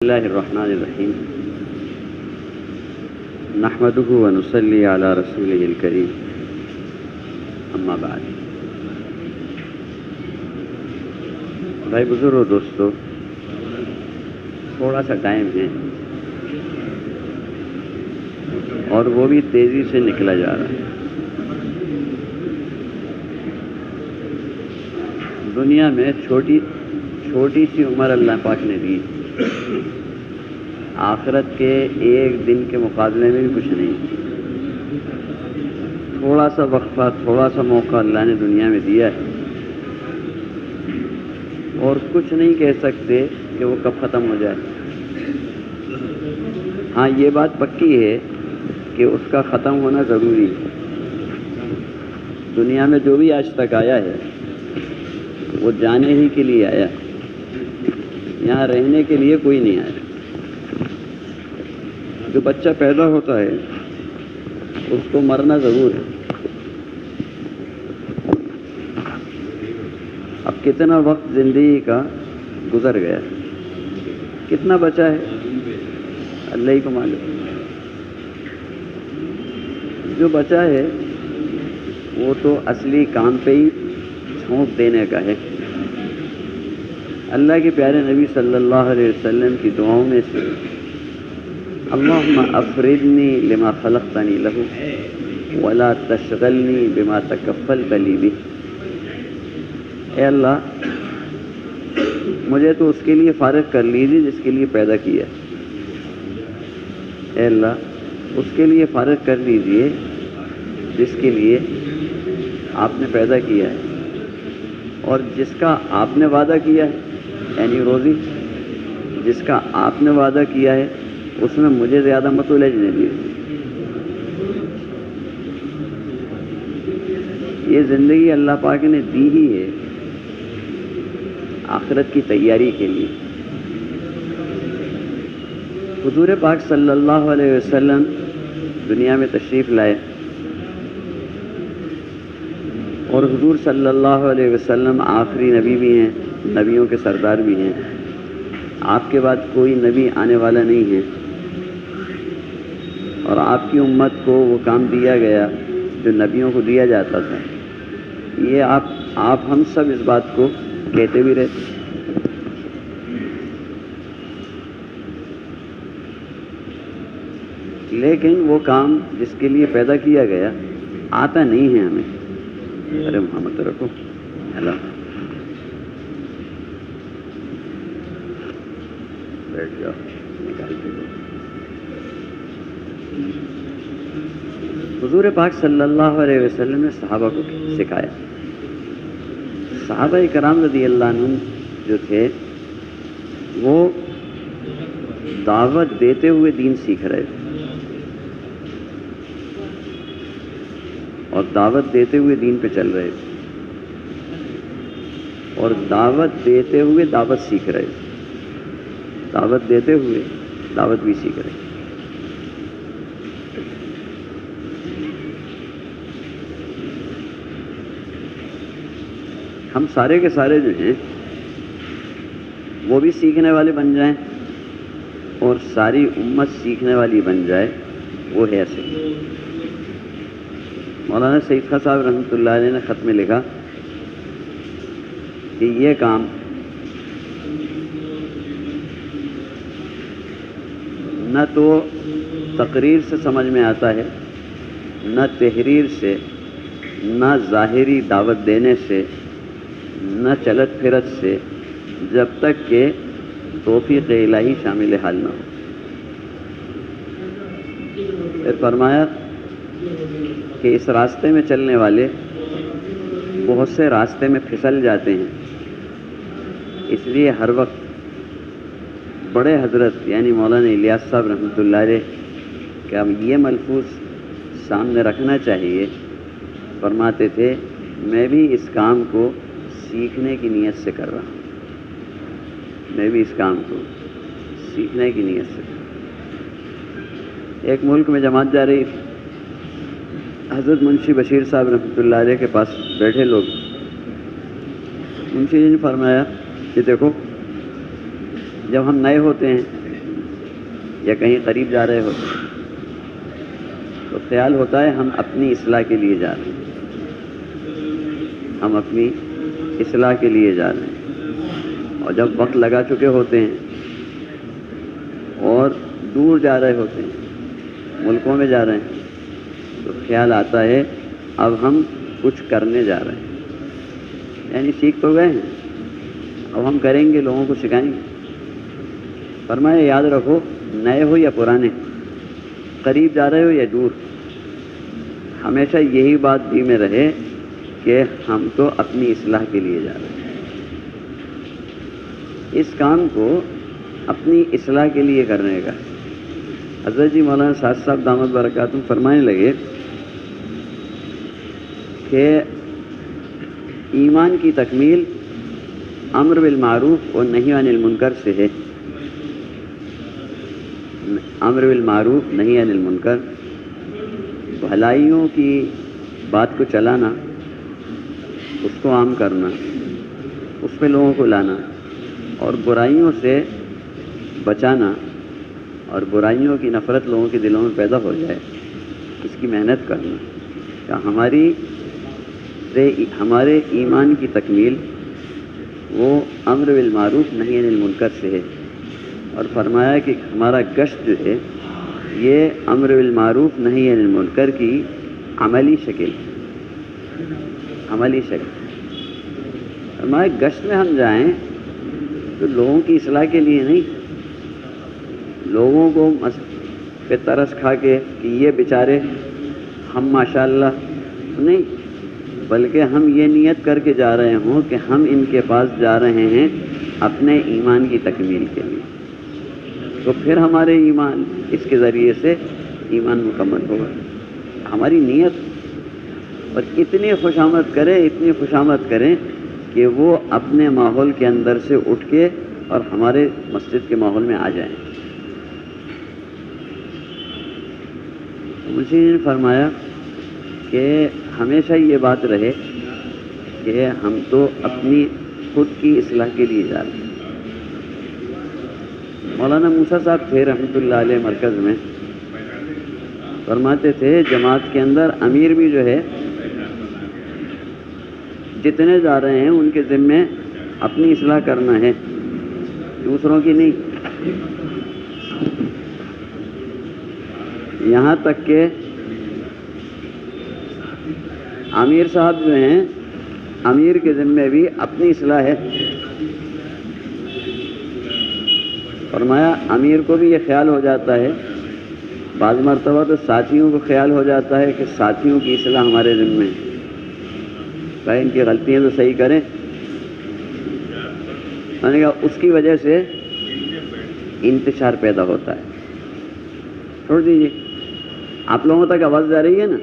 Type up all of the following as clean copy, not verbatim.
اللہ الرحمن الرحیم نحمده ونصلی علی رسولہ الکریم اما بعد۔ بھائی بزرگو، دوستو، تھوڑا سا ٹائم ہے اور وہ بھی تیزی سے نکلا جا رہا ہے۔ دنیا میں چھوٹی سی عمر اللہ پاک نے دی، آخرت کے ایک دن کے مقابلے میں بھی کچھ نہیں۔ تھوڑا سا وقفہ، تھوڑا سا موقع اللہ نے دنیا میں دیا ہے، اور کچھ نہیں کہہ سکتے کہ وہ کب ختم ہو جائے۔ ہاں، یہ بات پکی ہے کہ اس کا ختم ہونا ضروری ہے۔ دنیا میں جو بھی آج تک آیا ہے وہ جانے ہی کے لیے آیا، یہاں رہنے کے لیے کوئی نہیں آیا۔ جو بچہ پیدا ہوتا ہے اس کو مرنا ضرور ہے۔ اب کتنا وقت زندگی کا گزر گیا، کتنا بچا ہے، اللہ ہی کو معلوم۔ جو بچا ہے وہ تو اصلی کام پہ ہی چھونک دینے کا ہے۔ اللہ کے پیارے نبی صلی اللہ علیہ وسلم کی دعاؤں میں سے اللہم افردنی لما خلقتنی لہ ولا تشغلنی بما تکفلت لی بہ۔ اے اللہ، مجھے تو اس کے لیے فارغ کر لیجیے جس کے لیے پیدا کیا ہے۔ اے اللہ، اس کے لیے فارغ کر لیجیے جس کے لیے آپ نے پیدا کیا ہے، اور جس کا آپ نے وعدہ کیا ہے، یعنی روزی جس کا آپ نے وعدہ کیا ہے اس میں مجھے زیادہ مت الجھنے دیجیے۔ یہ زندگی اللہ پاک نے دی ہی ہے آخرت کی تیاری کے لیے۔ حضور پاک صلی اللہ علیہ وسلم دنیا میں تشریف لائے، اور حضور صلی اللہ علیہ وسلم آخری نبی بھی ہیں، نبیوں کے سردار بھی ہیں۔ آپ کے بعد کوئی نبی آنے والا نہیں ہے، اور آپ کی امت کو وہ کام دیا گیا جو نبیوں کو دیا جاتا تھا۔ یہ آپ ہم سب اس بات کو کہتے بھی رہتے، لیکن وہ کام جس کے لیے پیدا کیا گیا آتا نہیں ہے ہمیں۔ ارے محمد رکھو، ہیلو، بیٹھ جاؤ، نکالتے دو۔ حضور پاک صلی اللہ علیہ وسلم نے صحابہ کو سکھایا۔ صحابہ کرام رضی اللہ عنہم جو تھے وہ دعوت دیتے ہوئے دین سیکھ رہے تھے، اور دعوت دیتے ہوئے دین پہ چل رہے تھے، اور دعوت دیتے ہوئے دعوت سیکھ رہے تھے، دعوت دیتے ہوئے دعوت بھی سیکھ رہے تھے۔ ہم سارے کے سارے جو ہیں وہ بھی سیکھنے والے بن جائیں اور ساری امت سیکھنے والی بن جائے، وہ ہے ایسے۔ مولانا سعید خان صاحب رحمۃ اللہ علیہ نے خط میں لکھا کہ یہ کام نہ تو تقریر سے سمجھ میں آتا ہے، نہ تحریر سے، نہ ظاہری دعوت دینے سے، نہ چلت پھرت سے، جب تک کہ توفیق الہی شامل حال نہ ہو۔ پھر فرمایا کہ اس راستے میں چلنے والے بہت سے راستے میں پھسل جاتے ہیں، اس لیے ہر وقت بڑے حضرت یعنی مولانا الیاس صاحب رحمۃ اللہ علیہ کا یہ ملفوظ سامنے رکھنا چاہیے۔ فرماتے تھے، میں بھی اس کام کو سیکھنے کی نیت سے کر رہا ہوں، میں بھی اس کام کو سیکھنے کی نیت سے کر رہا ہوں۔ ایک ملک میں جماعت جا رہی تھی، حضرت منشی بشیر صاحب رحمۃ اللہ علیہ کے پاس بیٹھے لوگ، منشی جی نے فرمایا کہ دیکھو، جب ہم نئے ہوتے ہیں یا کہیں قریب جا رہے ہوتے ہیں تو خیال ہوتا ہے ہم اپنی اصلاح کے لیے جا رہے ہیں، ہم اپنی اصلاح کے لیے جا رہے ہیں، اور جب وقت لگا چکے ہوتے ہیں اور دور جا رہے ہوتے ہیں، ملکوں میں جا رہے ہیں، تو خیال آتا ہے اب ہم کچھ کرنے جا رہے ہیں، یعنی سیکھ تو گئے ہیں، اب ہم کریں گے، لوگوں کو سکھائیں گے۔ فرمایا یاد رکھو، نئے ہو یا پرانے، قریب جا رہے ہو یا دور، ہمیشہ یہی بات دل میں رہے کہ ہم تو اپنی اصلاح کے لیے جا رہے ہیں، اس کام کو اپنی اصلاح کے لیے کرنے کا۔ حضرت جی مولانا سعد صاحب دامت برکاتہم فرمانے لگے کہ ایمان کی تکمیل امر بالمعروف اور نہی عن المنکر سے ہے۔ امر بالمعروف نہی عن المنکر، بھلائیوں کی بات کو چلانا، اس کو عام کرنا، اس پہ لوگوں کو لانا، اور برائیوں سے بچانا، اور برائیوں کی نفرت لوگوں کے دلوں میں پیدا ہو جائے، اس کی محنت کرنا، کہ ہمارے ایمان کی تکمیل وہ امر بالمعروف نہی عن المنکر سے ہے۔ اور فرمایا کہ ہمارا گشت جو ہے یہ امر بالمعروف نہی عن المنکر کی عملی شکل، عملی شکل۔ فرمایا گشت میں ہم جائیں تو لوگوں کی اصلاح کے لیے نہیں، لوگوں کو پہ ترس کھا کے کہ یہ بیچارے ہم ماشاءاللہ نہیں، بلکہ ہم یہ نیت کر کے جا رہے ہوں کہ ہم ان کے پاس جا رہے ہیں اپنے ایمان کی تکمیل کے لیے، تو پھر ہمارے ایمان اس کے ذریعے سے ایمان مکمل ہوگا۔ ہماری نیت، اور اتنی خوشامد کریں، اتنی خوشامد کریں کہ وہ اپنے ماحول کے اندر سے اٹھ کے اور ہمارے مسجد کے ماحول میں آ جائیں۔ مجھے نے فرمایا کہ ہمیشہ یہ بات رہے کہ ہم تو اپنی خود کی اصلاح کے لیے جا رہے ہیں۔ مولانا موسیٰ صاحب تھے رحمۃ اللہ علیہ مرکز میں، فرماتے تھے جماعت کے اندر امیر بھی جو ہے جتنے جا رہے ہیں ان کے ذمے اپنی اصلاح کرنا ہے، دوسروں کی نہیں۔ یہاں تک کہ امیر صاحب جو ہیں، امیر کے ذمے بھی اپنی اصلاح ہے۔ فرمایا امیر کو بھی یہ خیال ہو جاتا ہے، بعض مرتبہ تو ساتھیوں کو خیال ہو جاتا ہے کہ ساتھیوں کی اصلاح ہمارے ذمے ہے، کہ ان کی غلطیاں تو صحیح کریں۔ میں نے کہا اس کی وجہ سے انتشار پیدا ہوتا ہے۔ چھوڑ دیجیے، آپ لوگوں تک آواز جا رہی ہے نا؟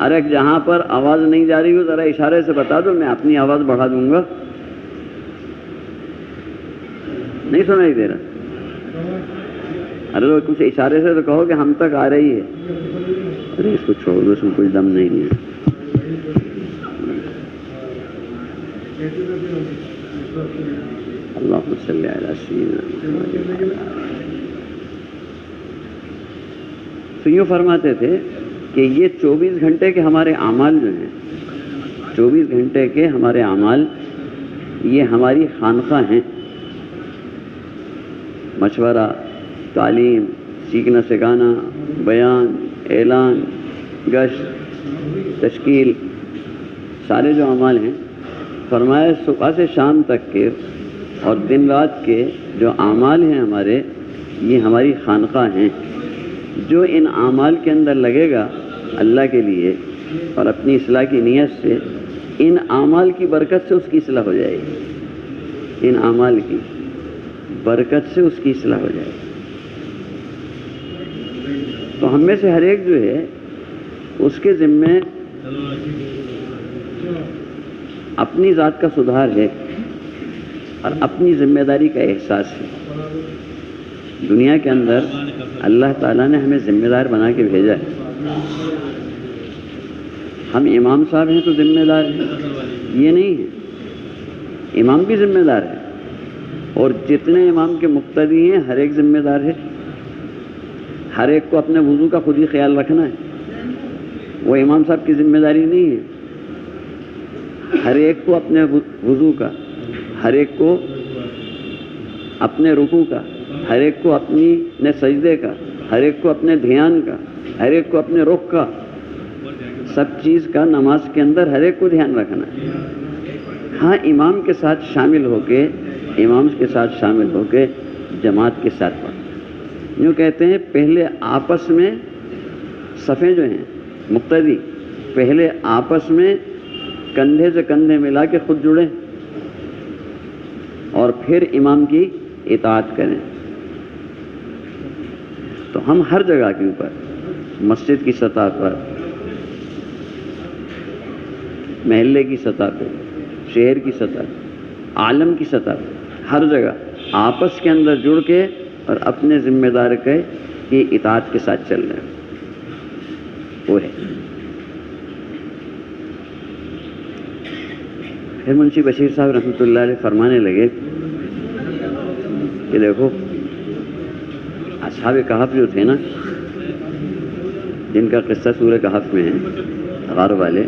ارے جہاں پر آواز نہیں جا رہی ہو ذرا اشارے سے بتا دو، میں اپنی آواز بڑھا دوں گا۔ نہیں سنائی دے رہا؟ ارے تو کچھ اشارے سے تو کہو کہ ہم تک آ رہی ہے۔ ارے اس کو چھوڑ دو، اس میں کوئی دم نہیں ہے۔ اللہم صلی علی سیدنا محمد۔ تو یوں فرماتے تھے کہ یہ 24 گھنٹے کے ہمارے اعمال جو ہیں، 24 گھنٹے کے ہمارے اعمال یہ ہماری خانقاہ ہیں۔ مشورہ، تعلیم، سیکھنا سکھانا، بیان، اعلان، گشت، تشکیل، سارے جو اعمال ہیں، فرمایا صبح سے شام تک کے اور دن رات کے جو اعمال ہیں ہمارے، یہ ہماری خانقاہ ہیں۔ جو ان اعمال کے اندر لگے گا اللہ کے لیے اور اپنی اصلاح کی نیت سے، ان اعمال کی برکت سے اس کی اصلاح ہو جائے گی، ان اعمال کی برکت سے اس کی اصلاح ہو جائے گی۔ تو ہم میں سے ہر ایک جو ہے اس کے ذمے اپنی ذات کا سدھار ہے اور اپنی ذمہ داری کا احساس ہے۔ دنیا کے اندر اللہ تعالیٰ نے ہمیں ذمہ دار بنا کے بھیجا ہے۔ ہم امام صاحب ہیں تو ذمہ دار ہیں، یہ نہیں ہے، امام بھی ذمہ دار ہے، اور جتنے امام کے مقتدی ہیں ہر ایک ذمہ دار ہے۔ ہر ایک کو اپنے وضو کا خود ہی خیال رکھنا ہے، وہ امام صاحب کی ذمہ داری نہیں ہے۔ ہر ایک کو اپنے وضو کا، ہر ایک کو اپنے رکوع کا، ہر ایک کو اپنے سجدے کا، ہر ایک کو اپنے دھیان کا، ہر ایک کو اپنے رخ کا، سب چیز کا نماز کے اندر ہر ایک کو دھیان رکھنا ہے۔ ہاں امام کے ساتھ شامل ہو کے جماعت کے ساتھ پڑھ۔ یوں کہتے ہیں پہلے آپس میں صفیں جو ہیں مقتدی پہلے آپس میں کندھے سے کندھے ملا کے خود جڑیں اور پھر امام کی اطاعت کریں۔ تو ہم ہر جگہ کے اوپر، مسجد کی سطح پر، محلے کی سطح پہ، شہر کی سطح پہ، عالم کی سطح پہ، ہر جگہ آپس کے اندر جڑ کے اور اپنے ذمہ دار کی اطاعت کے ساتھ چل رہے ہیں، وہ ہے۔ پھر منشی بشیر صاحب رحمۃ اللہ علیہ فرمانے لگے کہ دیکھو اصحاب کہف جو تھے نا، جن کا قصہ سورہ کہف میں ہے، غار والے،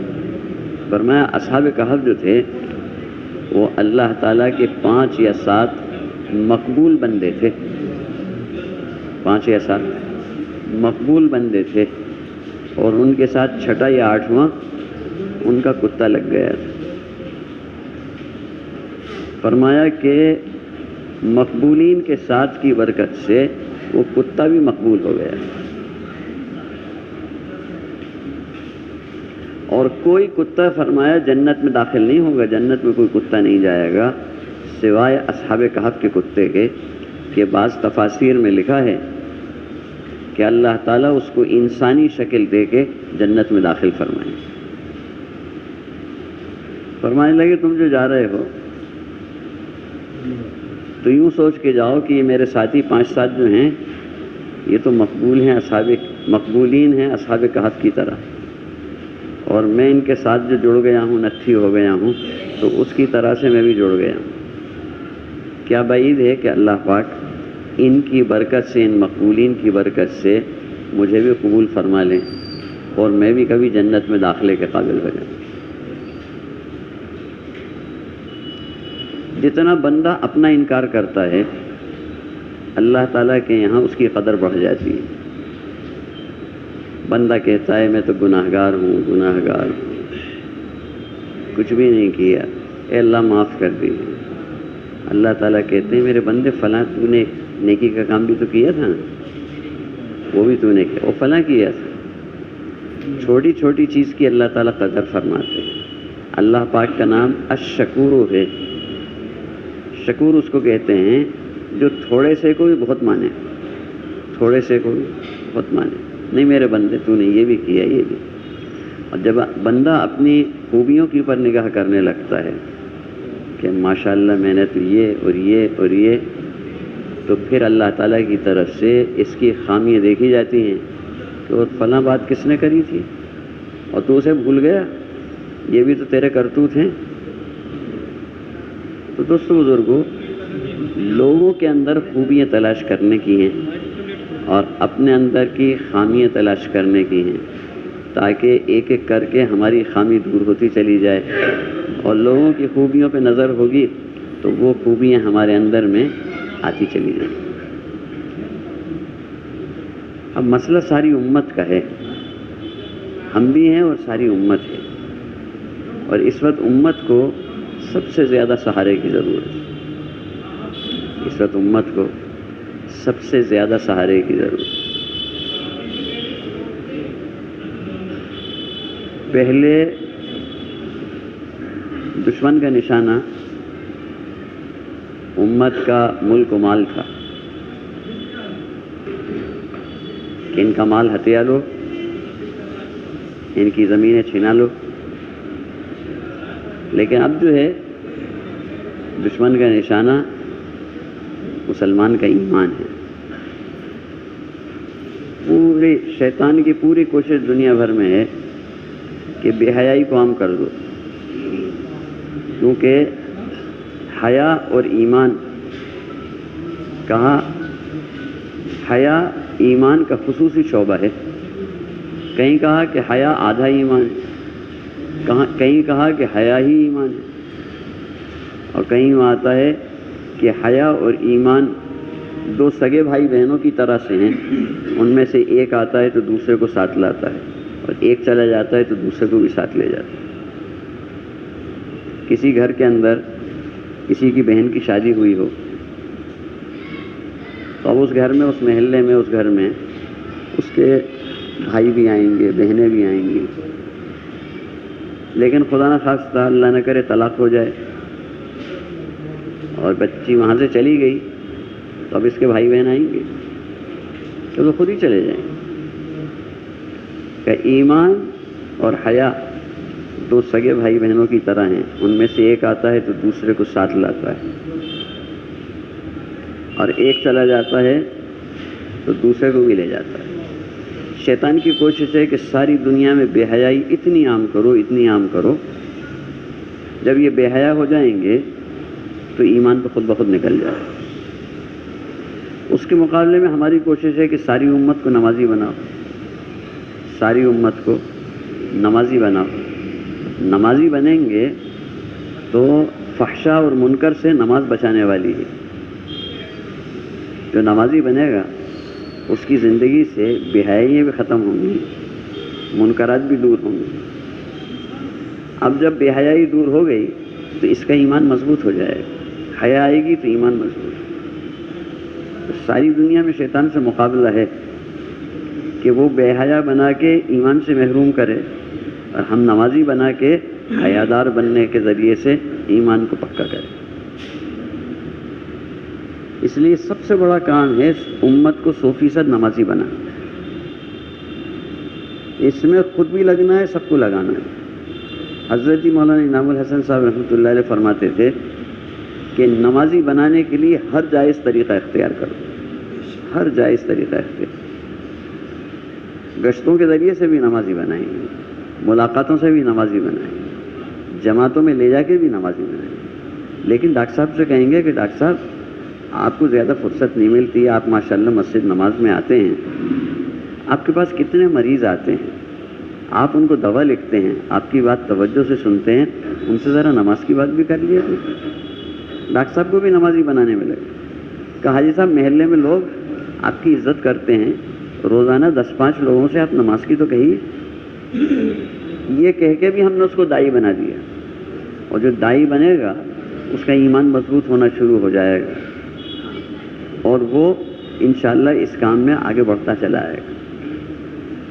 فرمایا اصحاب کہف جو تھے وہ اللہ تعالیٰ کے 5 یا 7 مقبول بندے تھے، 5 یا 7 مقبول بندے تھے، اور ان کے ساتھ 6واں یا 8واں ان کا کتا لگ گیا تھا۔ فرمایا کہ مقبولین کے ساتھ کی برکت سے وہ کتا بھی مقبول ہو گیا، اور کوئی کتا فرمایا جنت میں داخل نہیں ہوگا، جنت میں کوئی کتا نہیں جائے گا سوائے اصحاب کہف کے کتے کے، کہ بعض تفاسیر میں لکھا ہے کہ اللہ تعالیٰ اس کو انسانی شکل دے کے جنت میں داخل فرمائے۔ فرمانے لگے تم جو جا رہے ہو تو یوں سوچ کے جاؤ کہ یہ میرے ساتھی 5-7 جو ہیں یہ تو مقبول ہیں، مقبولین ہیں اصحاب کہف کی طرح، اور میں ان کے ساتھ جو جڑ گیا ہوں، نتھی ہو گیا ہوں، تو اس کی طرح سے میں بھی جڑ گیا ہوں۔ کیا بعید ہے کہ اللہ پاک ان کی برکت سے، ان مقبولین کی برکت سے مجھے بھی قبول فرما لیں اور میں بھی کبھی جنت میں داخلے کے قابل ہو جاؤں۔ جتنا بندہ اپنا انکار کرتا ہے اللہ تعالیٰ کے یہاں اس کی قدر بڑھ جاتی ہے۔ بندہ کہتا ہے میں تو گناہگار ہوں، کچھ بھی نہیں کیا، اے اللہ معاف کر دیجیے۔ اللہ تعالیٰ کہتے ہیں میرے بندے فلاں تو نے نیکی کا کام بھی تو کیا تھا نا، وہ بھی تو نے کیا، وہ فلاں کیا تھا۔ چھوٹی چھوٹی چیز کی اللہ تعالیٰ قدر فرماتے ہیں۔ اللہ پاک کا نام الشکور ہے، شکور اس کو کہتے ہیں جو تھوڑے سے کو بھی بہت مانے، تھوڑے سے کو بھی بہت مانے۔ نہیں میرے بندے تو نے یہ بھی کیا، یہ بھی۔ اور جب بندہ اپنی خوبیوں کے اوپر نگاہ کرنے لگتا ہے کہ ماشاءاللہ میں نے تو یہ اور یہ اور یہ، تو پھر اللہ تعالیٰ کی طرف سے اس کی خامیاں دیکھی جاتی ہیں کہ وہ فلاں بات کس نے کری تھی اور تو اسے بھول گیا، یہ بھی تو تیرے کرتوت ہیں۔ تو دوستو بزرگوں، لوگوں کے اندر خوبیاں تلاش کرنے کی ہیں اور اپنے اندر کی خامیاں تلاش کرنے کی ہیں، تاکہ ایک ایک کر کے ہماری خامی دور ہوتی چلی جائے، اور لوگوں کی خوبیوں پہ نظر ہوگی تو وہ خوبیاں ہمارے اندر میں آتی چلی جائیں۔ اب مسئلہ ساری امت کا ہے، ہم بھی ہیں اور ساری امت ہے، اور اس وقت امت کو سب سے زیادہ سہارے کی ضرورت ہے، اس وقت امت کو سب سے زیادہ سہارے کی ضرورت ہے۔ پہلے دشمن کا نشانہ امت کا ملک و مال تھا کہ ان کا مال ہتھیا لو، ان کی زمینیں چھینا لو، لیکن اب جو ہے دشمن کا نشانہ مسلمان کا ایمان ہے۔ پورے شیطان کی پوری کوشش دنیا بھر میں ہے کہ بے حیائی کو عام کر دو، کیونکہ حیا اور ایمان، کہا حیا ایمان کا خصوصی شعبہ ہے. کہیں کہا کہ حیا آدھا ایمان ہے، کہیں کہا کہ حیا ہی ایمان ہے، اور کہیں وہ آتا ہے کہ حیا اور ایمان دو سگے بھائی بہنوں کی طرح سے ہیں. ان میں سے ایک آتا ہے تو دوسرے کو ساتھ لاتا ہے، اور ایک چلا جاتا ہے تو دوسرے کو بھی ساتھ لے جاتا ہے. کسی گھر کے اندر کسی کی بہن کی شادی ہوئی ہو تو اب اس گھر میں، اس محلے میں، اس گھر میں اس کے بھائی بھی آئیں گے، بہنیں بھی آئیں گی. لیکن خدا نہ خواستہ اللہ نہ کرے طلاق ہو جائے اور بچی وہاں سے چلی گئی، تو اب اس کے بھائی بہن آئیں گے تو وہ خود ہی چلے جائیں گے. کہ ایمان اور حیا دو سگے بھائی بہنوں کی طرح ہیں. ان میں سے ایک آتا ہے تو دوسرے کو ساتھ لاتا ہے، اور ایک چلا جاتا ہے تو دوسرے کو بھی لے جاتا ہے. شیطان کی کوشش ہے کہ ساری دنیا میں بے حیائی اتنی عام کرو، اتنی عام کرو. جب یہ بے حیا ہو جائیں گے تو ایمان تو خود بخود نکل جائے. اس کے مقابلے میں ہماری کوشش ہے کہ ساری امت کو نمازی بناؤ، ساری امت کو نمازی بناؤ. نمازی بنیں گے تو فحشا اور منکر سے نماز بچانے والی ہے. جو نمازی بنے گا اس کی زندگی سے بے حیائیاں بھی ختم ہوں گی، منکرات بھی دور ہوں گے. اب جب بے حیائی دور ہو گئی تو اس کا ایمان مضبوط ہو جائے گا. حیا آئے گی تو ایمان مضبوط. تو ساری دنیا میں شیطان سے مقابلہ ہے کہ وہ بے حیا بنا کے ایمان سے محروم کرے، اور ہم نمازی بنا کے حیادار بننے کے ذریعے سے ایمان کو پکا کرے. اس لیے سب سے بڑا کام ہے امت کو 100% نمازی بنانا. اس میں خود بھی لگنا ہے، سب کو لگانا ہے. حضرت مولانا انعام الحسن صاحب رحمۃ اللہ علیہ فرماتے تھے کہ نمازی بنانے کے لیے ہر جائز طریقہ اختیار کرو، ہر جائز طریقہ اختیار. گشتوں کے ذریعے سے بھی نمازی بنائیں گے، ملاقاتوں سے بھی نمازی بنائیں گے، جماعتوں میں لے جا کے بھی نمازی بنائیں گے. لیکن ڈاکٹر صاحب سے کہیں گے کہ ڈاکٹر صاحب آپ کو زیادہ فرصت نہیں ملتی، آپ ماشاءاللہ مسجد نماز میں آتے ہیں، آپ کے پاس کتنے مریض آتے ہیں، آپ ان کو دوا لکھتے ہیں، آپ کی بات توجہ سے سنتے ہیں، ان سے ذرا نماز کی بات بھی کر لیے. ڈاکٹر صاحب کو بھی نمازی بنانے میں لگے. کہ حاجی صاحب محلے میں لوگ آپ کی عزت کرتے ہیں، روزانہ 10-5 لوگوں سے آپ نماز کی تو کہیے. یہ کہہ کے بھی ہم نے اس کو دائی بنا دیا، اور جو دائی بنے گا اس کا ایمان مضبوط ہونا شروع ہو جائے گا، اور وہ انشاءاللہ اس کام میں آگے بڑھتا چلا آئے گا.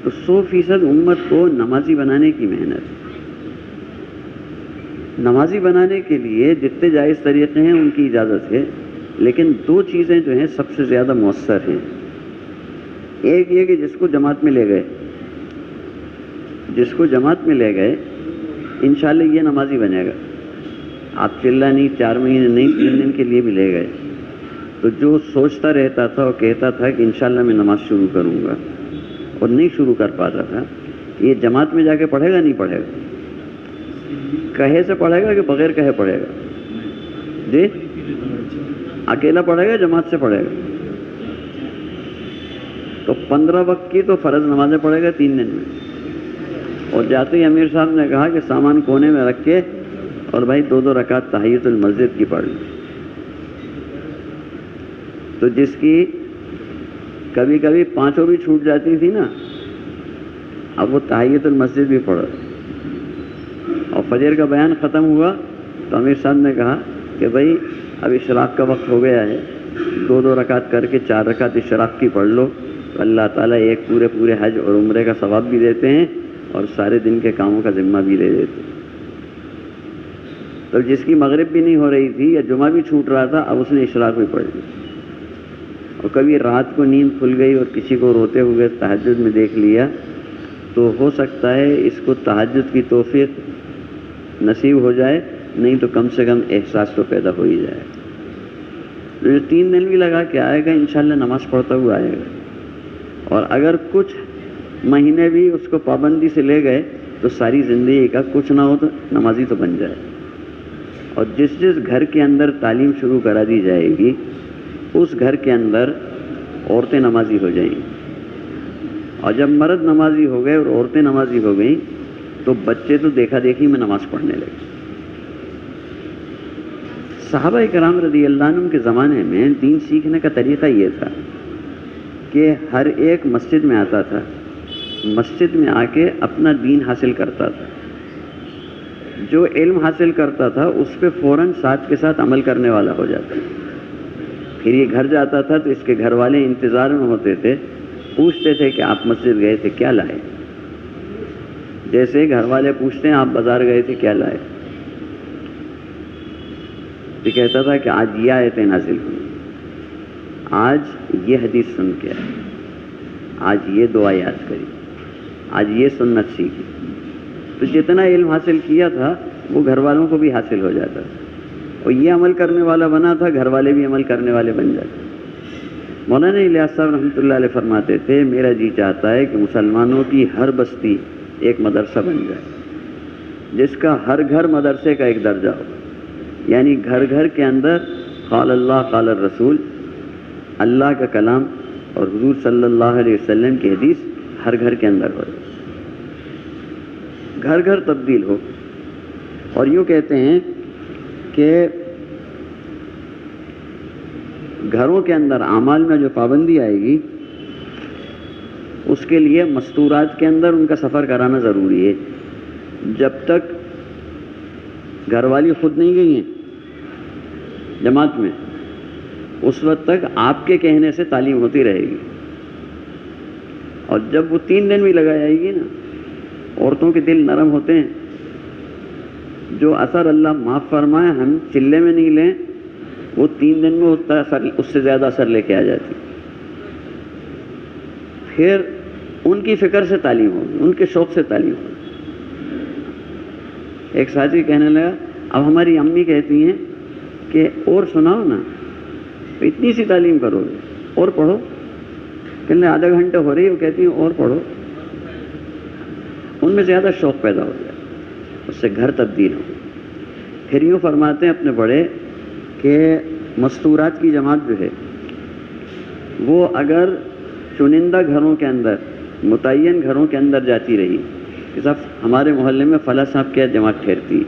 تو 100% امت کو نمازی بنانے کی محنت. نمازی بنانے کے لیے جتنے جائز طریقے ہیں ان کی اجازت ہے، لیکن 2 چیزیں جو ہیں سب سے زیادہ مؤثر ہیں. ایک یہ کہ جس کو جماعت میں لے گئے، جس کو جماعت میں لے گئے انشاءاللہ یہ نمازی بنے گا. آپ چلا نہیں، 4 مہینے نہیں، 3 دن کے لیے بھی لے گئے تو جو سوچتا رہتا تھا اور کہتا تھا کہ انشاءاللہ میں نماز شروع کروں گا اور نہیں شروع کر پاتا تھا، یہ جماعت میں جا کے پڑھے گا نہیں پڑھے گا؟ کہے سے پڑھے گا کہ بغیر کہے پڑھے گا؟ جی اکیلا پڑھے گا، جماعت سے پڑھے گا؟ تو 15 وقت کی تو فرض نمازیں پڑھے گا 3 دن میں. اور جاتے ہی امیر صاحب نے کہا کہ سامان کونے میں رکھ کے اور بھائی 2 رکعت تحیۃ المسجد کی پڑھ لی. تو جس کی کبھی کبھی 5 بھی چھوٹ جاتی تھی نا، اب وہ تحیۃ المسجد بھی پڑھا. اور فجر کا بیان ختم ہوا تو امیر صاحب نے کہا کہ بھائی اب اشراق کا وقت ہو گیا ہے، 2 رکعت کر کے 4 رکعت اشراق کی پڑھ لو، تو اللہ تعالیٰ ایک پورے حج اور عمرے کا ثواب بھی دیتے ہیں اور سارے دن کے کاموں کا ذمہ بھی دے دیتے ہیں. تو جس کی مغرب بھی نہیں ہو رہی تھی یا جمعہ بھی چھوٹ رہا تھا، اب اس نے اشراق بھی پڑھ لی. اور کبھی رات کو نیند کھل گئی اور کسی کو روتے ہوئے تہجد میں دیکھ لیا تو ہو سکتا ہے اس کو تہجد کی توفیق نصیب ہو جائے، نہیں تو کم سے کم احساس تو پیدا ہو ہی جائے. جو 3 دن بھی لگا کے آئے گا انشاءاللہ نماز پڑھتا ہوا آئے گا. اور اگر کچھ مہینے بھی اس کو پابندی سے لے گئے تو ساری زندگی کا کچھ نہ ہو تو نمازی تو بن جائے. اور جس گھر کے اندر تعلیم شروع کرا دی جائے گی اس گھر کے اندر عورتیں نمازی ہو جائیں گی. اور جب مرد نمازی ہو گئے اور عورتیں نمازی ہو گئیں تو بچے تو دیکھا دیکھی میں نماز پڑھنے لگے۔ صحابہ کرام رضی اللہ عنہم کے زمانے میں دین سیکھنے کا طریقہ یہ تھا کہ ہر ایک مسجد میں آتا تھا، مسجد میں آ کے اپنا دین حاصل کرتا تھا، جو علم حاصل کرتا تھا اس پہ فوراً ساتھ کے ساتھ عمل کرنے والا ہو جاتا تھا۔ پھر یہ گھر جاتا تھا تو اس کے گھر والے انتظار میں ہوتے تھے، پوچھتے تھے کہ آپ مسجد گئے تھے کیا لائے، جیسے گھر والے پوچھتے ہیں آپ بازار گئے تھے کیا لائے، تو کہتا تھا کہ آج یہ آیتیں نازل ہوئی، آج یہ حدیث سن کے آئے، آج یہ دعا یاد کری، آج یہ سنت سیکھی۔ تو جتنا علم حاصل کیا تھا وہ گھر والوں کو بھی حاصل ہو جاتا تھا، اور یہ عمل کرنے والا بنا تھا، گھر والے بھی عمل کرنے والے بن جاتے۔ مولانا الیاس صاحب رحمۃ اللہ علیہ فرماتے تھے میرا جی چاہتا ہے کہ مسلمانوں کی ہر بستی ایک مدرسہ بن جائے، جس کا ہر گھر مدرسے کا ایک درجہ ہو، یعنی گھر گھر کے اندر قال اللہ قال الرسول، اللہ کا کلام اور حضور صلی اللہ علیہ وسلم کی حدیث ہر گھر کے اندر ہو، گھر گھر تبدیل ہو۔ اور یوں کہتے ہیں کہ گھروں کے اندر اعمال میں جو پابندی آئے گی اس کے لیے مستورات کے اندر ان کا سفر کرانا ضروری ہے۔ جب تک گھر والی خود نہیں گئی ہیں جماعت میں اس وقت تک آپ کے کہنے سے تعلیم ہوتی رہے گی، اور جب وہ 3 دن بھی لگا جائے گی نا، عورتوں کے دل نرم ہوتے ہیں، جو اثر اللہ معاف فرمائے ہم چلے میں نہیں لیں وہ 3 دن میں اس سے زیادہ اثر لے کے آ جاتی۔ پھر ان کی فکر سے تعلیم ہوگی، ان کے شوق سے تعلیم ہوگی۔ ایک ساتھی کہنے لگا اب ہماری امی کہتی ہیں کہ اور سناؤ نا، اتنی سی تعلیم کرو گے اور پڑھو، کہنے آدھا گھنٹہ ہو رہی ہے، وہ کہتی ہیں اور پڑھو، ان میں زیادہ شوق پیدا ہو جائے، اس سے گھر تبدیل ہو۔ پھر یوں فرماتے ہیں اپنے بڑے کہ مستورات کی جماعت جو ہے وہ اگر چنندہ گھروں کے اندر، متعین گھروں کے اندر جاتی رہی کہ صاحب ہمارے محلے میں فلاں صاحب کیا جماعت ٹھہرتی،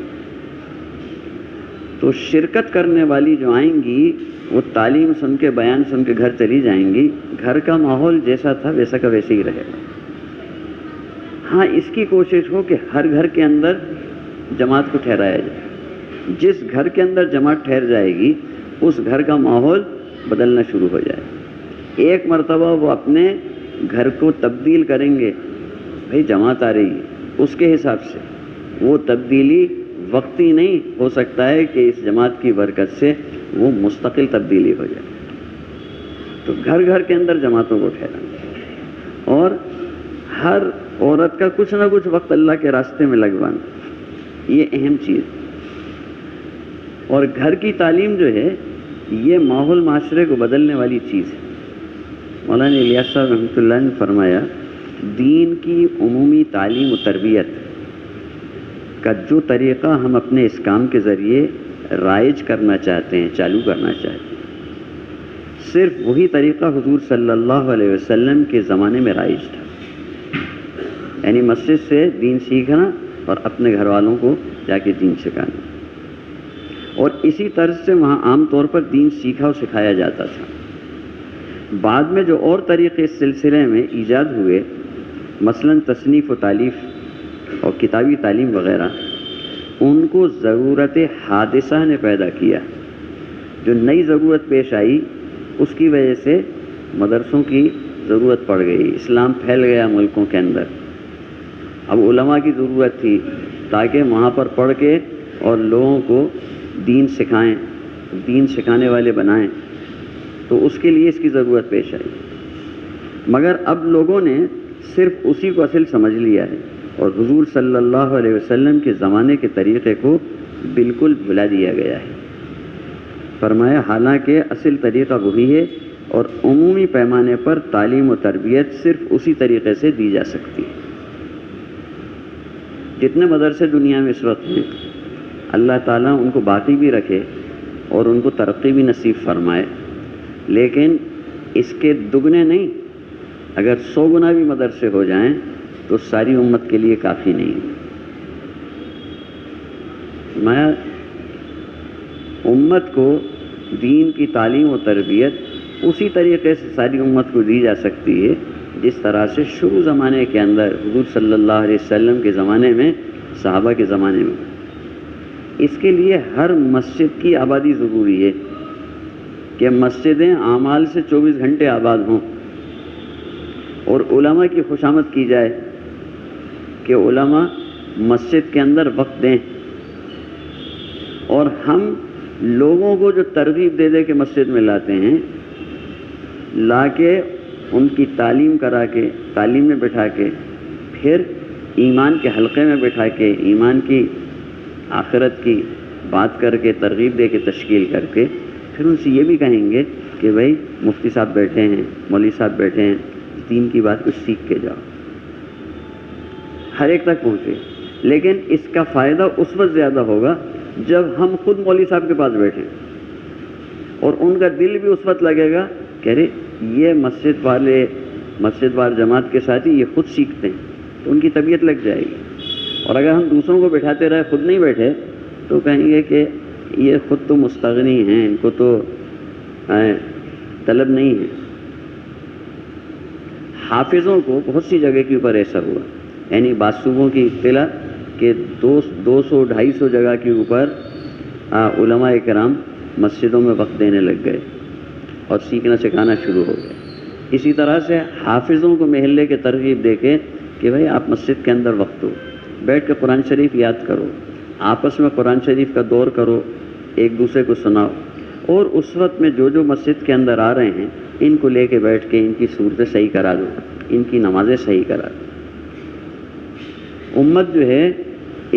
تو شرکت کرنے والی جو آئیں گی وہ تعلیم سن کے، بیان سن کے گھر چلی جائیں گی، گھر کا ماحول جیسا تھا ویسا کا ویسے ہی رہے گا۔ ہاں اس کی کوشش ہو کہ ہر گھر کے اندر جماعت کو ٹھہرایا جائے، جس گھر کے اندر جماعت ٹھہر جائے گی اس گھر کا ماحول بدلنا شروع ہو جائے۔ ایک مرتبہ وہ اپنے گھر کو تبدیل کریں گے، بھئی جماعت آ رہی ہے، اس کے حساب سے وہ تبدیلی وقتی نہیں ہو سکتا ہے کہ اس جماعت کی برکت سے وہ مستقل تبدیلی ہو جائے۔ تو گھر گھر کے اندر جماعتوں کو ٹھہرانا، اور ہر عورت کا کچھ نہ کچھ وقت اللہ کے راستے میں لگوانا، یہ اہم چیز۔ اور گھر کی تعلیم جو ہے یہ ماحول معاشرے کو بدلنے والی چیز ہے۔ مولانا الیاس صاحب رحمۃ اللہ نے فرمایا دین کی عمومی تعلیم و تربیت کا جو طریقہ ہم اپنے اس کام کے ذریعے رائج کرنا چاہتے ہیں، چالو کرنا چاہتے ہیں، صرف وہی طریقہ حضور صلی اللہ علیہ وسلم کے زمانے میں رائج تھا، یعنی مسجد سے دین سیکھنا اور اپنے گھر والوں کو جا کے دین سکھانا، اور اسی طرز سے وہاں عام طور پر دین سیکھا اور سکھایا جاتا تھا۔ بعد میں جو اور طریقے اس سلسلے میں ایجاد ہوئے، مثلاً تصنیف و تالیف اور کتابی تعلیم وغیرہ، ان کو ضرورت حادثہ نے پیدا کیا، جو نئی ضرورت پیش آئی اس کی وجہ سے مدرسوں کی ضرورت پڑ گئی، اسلام پھیل گیا ملکوں کے اندر، اب علماء کی ضرورت تھی تاکہ وہاں پر پڑھ کے اور لوگوں کو دین سکھائیں، دین سکھانے والے بنائیں، تو اس کے لیے اس کی ضرورت پیش آئی۔ مگر اب لوگوں نے صرف اسی کو اصل سمجھ لیا ہے اور حضور صلی اللہ علیہ وسلم کے زمانے کے طریقے کو بالکل بھلا دیا گیا ہے۔ فرمایا حالانکہ اصل طریقہ وہی ہے اور عمومی پیمانے پر تعلیم و تربیت صرف اسی طریقے سے دی جا سکتی ہے۔ جتنے مدرسے دنیا میں اس وقت ہیں اللہ تعالیٰ ان کو باقی بھی رکھے اور ان کو ترقی بھی نصیب فرمائے، لیکن اس کے دگنے نہیں اگر 100 گنا بھی مدرسے ہو جائیں تو ساری امت کے لیے کافی نہیں. میں امت کو دین کی تعلیم و تربیت اسی طریقے سے ساری امت کو دی جا سکتی ہے جس طرح سے شروع زمانے کے اندر حضور صلی اللہ علیہ وسلم کے زمانے میں، صحابہ کے زمانے میں. اس کے لیے ہر مسجد کی آبادی ضروری ہے کہ مسجدیں اعمال سے 24 گھنٹے آباد ہوں، اور علماء کی خوشامد کی جائے کہ علماء مسجد کے اندر وقت دیں، اور ہم لوگوں کو جو ترغیب دے دے کے مسجد میں لاتے ہیں، لا کے ان کی تعلیم کرا کے، تعلیم میں بٹھا کے، پھر ایمان کے حلقے میں بٹھا کے ایمان کی آخرت کی بات کر کے، ترغیب دے کے، تشکیل کر کے، پھر ان سے یہ بھی کہیں گے کہ بھائی مفتی صاحب بیٹھے ہیں، مولوی صاحب بیٹھے ہیں، دین کی بات کچھ سیکھ کے جاؤ، ہر ایک تک پہنچے. لیکن اس کا فائدہ اس وقت زیادہ ہوگا جب ہم خود مولوی صاحب کے پاس بیٹھیں، اور ان کا دل بھی اس وقت لگے گا کہ ارے یہ مسجد وال جماعت کے ساتھی یہ خود سیکھتے ہیں، تو ان کی طبیعت لگ جائے گی. اور اگر ہم دوسروں کو بٹھاتے رہے، خود نہیں بیٹھے، تو کہیں گے کہ یہ خود تو مستغنی ہیں، ان کو تو طلب نہیں ہے. حافظوں کو بہت سی جگہ کے اوپر ایسا ہوا، یعنی بعض صوبوں کی اطلاع کہ 200-250 جگہ کے اوپر علماء کرام مسجدوں میں وقت دینے لگ گئے اور سیکھنا سکھانا شروع ہو گیا. اسی طرح سے حافظوں کو محلے کے ترغیب دے کے کہ بھائی آپ مسجد کے اندر وقت ہو، بیٹھ کے قرآن شریف یاد کرو، آپس میں قرآن شریف کا دور کرو، ایک دوسرے کو سناؤ، اور اس وقت میں جو مسجد کے اندر آ رہے ہیں ان کو لے کے بیٹھ کے ان کی صورتیں صحیح کرا دو، ان کی نمازیں صحیح کرا دو. امت جو ہے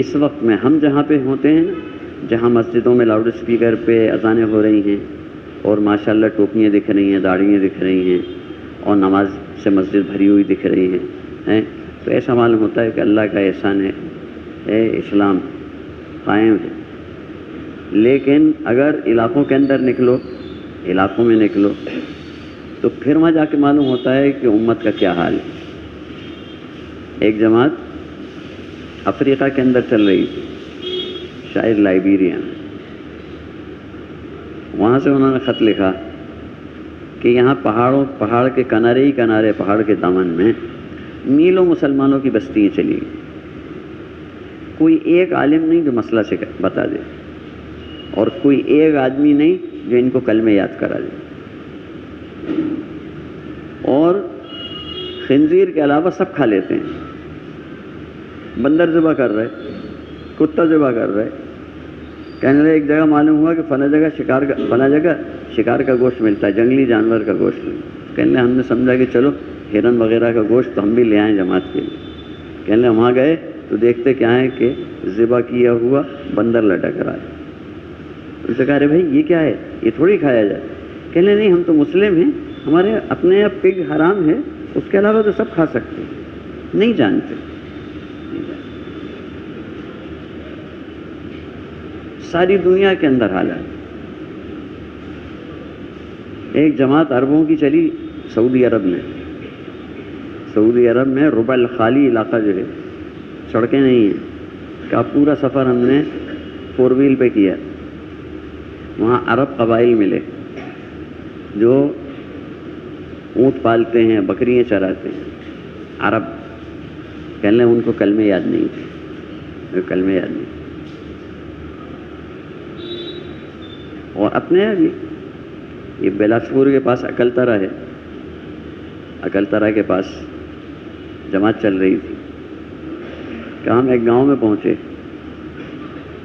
اس وقت میں ہم جہاں پہ ہوتے ہیں نا، جہاں مسجدوں میں لاؤڈ اسپیکر پہ اذانیں ہو رہی ہیں اور ماشاءاللہ ٹوپیاں دکھ رہی ہیں، داڑھیاں دکھ رہی ہیں، اور نماز سے مسجد بھری ہوئی دکھ رہی ہیں، تو ایسا معلوم ہوتا ہے کہ اللہ کا احسان ہے، اسلام قائم ہے. لیکن اگر علاقوں کے اندر نکلو، علاقوں میں نکلو، تو پھر وہاں جا کے معلوم ہوتا ہے کہ امت کا کیا حال ہے. ایک جماعت افریقہ کے اندر چل رہی تھی، شاید لائبیریا میں. وہاں سے انہوں نے خط لکھا کہ یہاں پہاڑ کے کنارے ہی کنارے، پہاڑ کے دامن میں میلوں مسلمانوں کی بستیاں چلی گئی. کوئی ایک عالم نہیں جو مسئلہ سے بتا دے، اور کوئی ایک آدمی نہیں جو ان کو کلمہ یاد کرا دے. اور خنزیر کے علاوہ سب کھا لیتے ہیں. بندر ذبح کر رہے، کتا ذبح کر رہے. کہنے لگے ایک جگہ معلوم ہوا کہ فلاں جگہ شکار کا گوشت ملتا ہے، جنگلی جانور کا گوشت. کہنے لگے ہم نے سمجھا کہ چلو ہرن وغیرہ کا گوشت تو ہم بھی لے آئیں جماعت کے لیے. کہنے لگے وہاں گئے تو دیکھتے کیا ہے کہ ذبح کیا ہوا بندر لٹک رہا ہے. ان سے کہا رہے بھائی یہ کیا ہے، یہ تھوڑی کھایا جائے. کہنے لگے نہیں ہم تو مسلم ہیں، ہمارے اپنے یہاں پگ حرام ہے، اس کے علاوہ تو سب کھا سکتے ہیں. نہیں جانتے. ساری دنیا کے اندر حالات. ایک جماعت عربوں کی چلی سعودی عرب میں ربع الخالی علاقہ جو ہے، سڑکیں نہیں ہیں، کا پورا سفر ہم نے 4 ویل پہ کیا. وہاں عرب قبائل ملے جو اونٹ پالتے ہیں، بکریاں چراتے ہیں. عرب کہنے لیں ان کو کلمے یاد نہیں تھے، کلمے یاد نہیں. اور اپنے ابھی یہ بلاسپور کے پاس اکلترا ہے، اکلترا کے پاس جماعت چل رہی تھی کہ ہم ایک گاؤں میں پہنچے،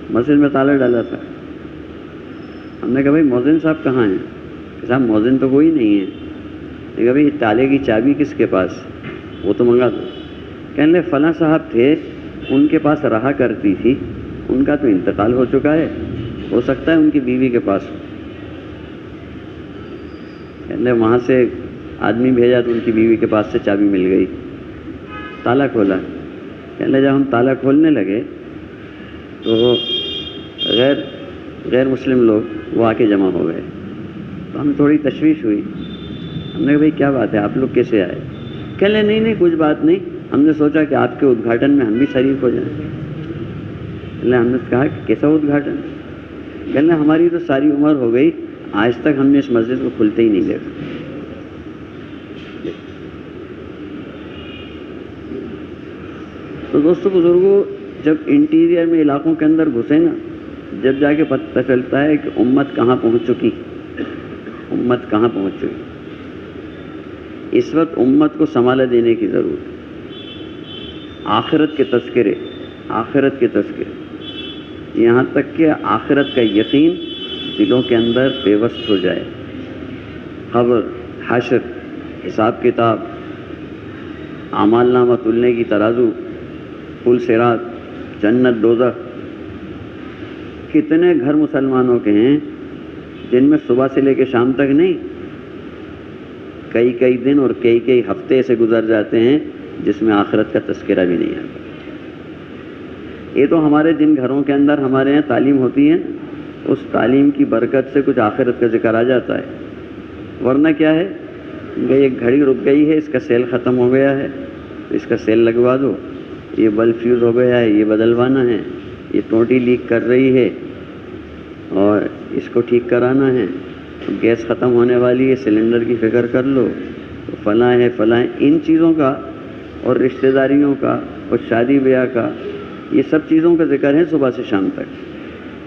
مسجد میں تالا ڈالا تھا. ہم نے کہا بھائی مؤذن صاحب کہاں ہیں؟ کہ صاحب مؤذن تو کوئی نہیں ہے. نے کہا بھائی تالے کی چابی کس کے پاس؟ وہ تو منگا دو. کہنے لگے فلاں صاحب تھے، ان کے پاس رہا کرتی تھی، ان کا تو انتقال ہو چکا ہے، ہو سکتا ہے ان کی بیوی کے پاس ہو. کہنے لگے وہاں سے آدمی بھیجا تو ان کی بیوی کے پاس سے چابی مل گئی، تالا کھولا. کہنے لگے جب ہم تالا کھولنے لگے تو غیر مسلم لوگ وہ آ کے جمع ہو گئے. تو ہمیں تھوڑی تشویش ہوئی. ہم نے کہا بھائی کیا بات ہے، آپ لوگ کیسے آئے؟ کہہ لیں نہیں کچھ بات نہیں، ہم نے سوچا کہ آپ کے ادگھاٹن میں ہم بھی شریک ہو جائیں۔ ہم نے کہا کہ کیسا ادگھاٹن؟ کہہ لیں ہماری تو ساری عمر ہو گئی، آج تک ہم نے اس مسجد کو کھلتے ہی نہیں دیکھا۔ تو دوستو بزرگوں، جب انٹیریئر میں علاقوں کے اندر گھسے نا، جب جا کے پتہ چلتا ہے کہ امت کہاں پہنچ چکی، امت کہاں پہنچ چکی۔ اس وقت امت کو سنبھالے دینے کی ضرورت ہے۔ آخرت کے تذکرے، آخرت کے تذکرے، یہاں تک کہ آخرت کا یقین دلوں کے اندر پیوست ہو جائے۔ قبر، حشر، حساب کتاب، اعمال نامہ تلنے کی ترازو، پل صراط، جنت دوزخ۔ کتنے گھر مسلمانوں کے ہیں جن میں صبح سے لے کے شام تک نہیں، کئی دن اور کئی ہفتے سے گزر جاتے ہیں جس میں آخرت کا تذکرہ بھی نہیں آتا۔ یہ تو ہمارے جن گھروں کے اندر ہمارے یہاں تعلیم ہوتی ہے، اس تعلیم کی برکت سے کچھ آخرت کا ذکر آ جاتا ہے، ورنہ کیا ہے، یہ گھڑی رک گئی ہے، اس کا سیل ختم ہو گیا ہے، اس کا سیل لگوا دو، یہ بلب فیوز ہو گیا ہے، یہ بدلوانا ہے، یہ ٹوٹی لیک کر رہی ہے اور اس کو ٹھیک کرانا ہے، گیس ختم ہونے والی ہے، سلنڈر کی فکر کر لو، فلاں ہے فلاں، ان چیزوں کا اور رشتہ داریوں کا اور شادی بیاہ کا، یہ سب چیزوں کا ذکر ہے صبح سے شام تک۔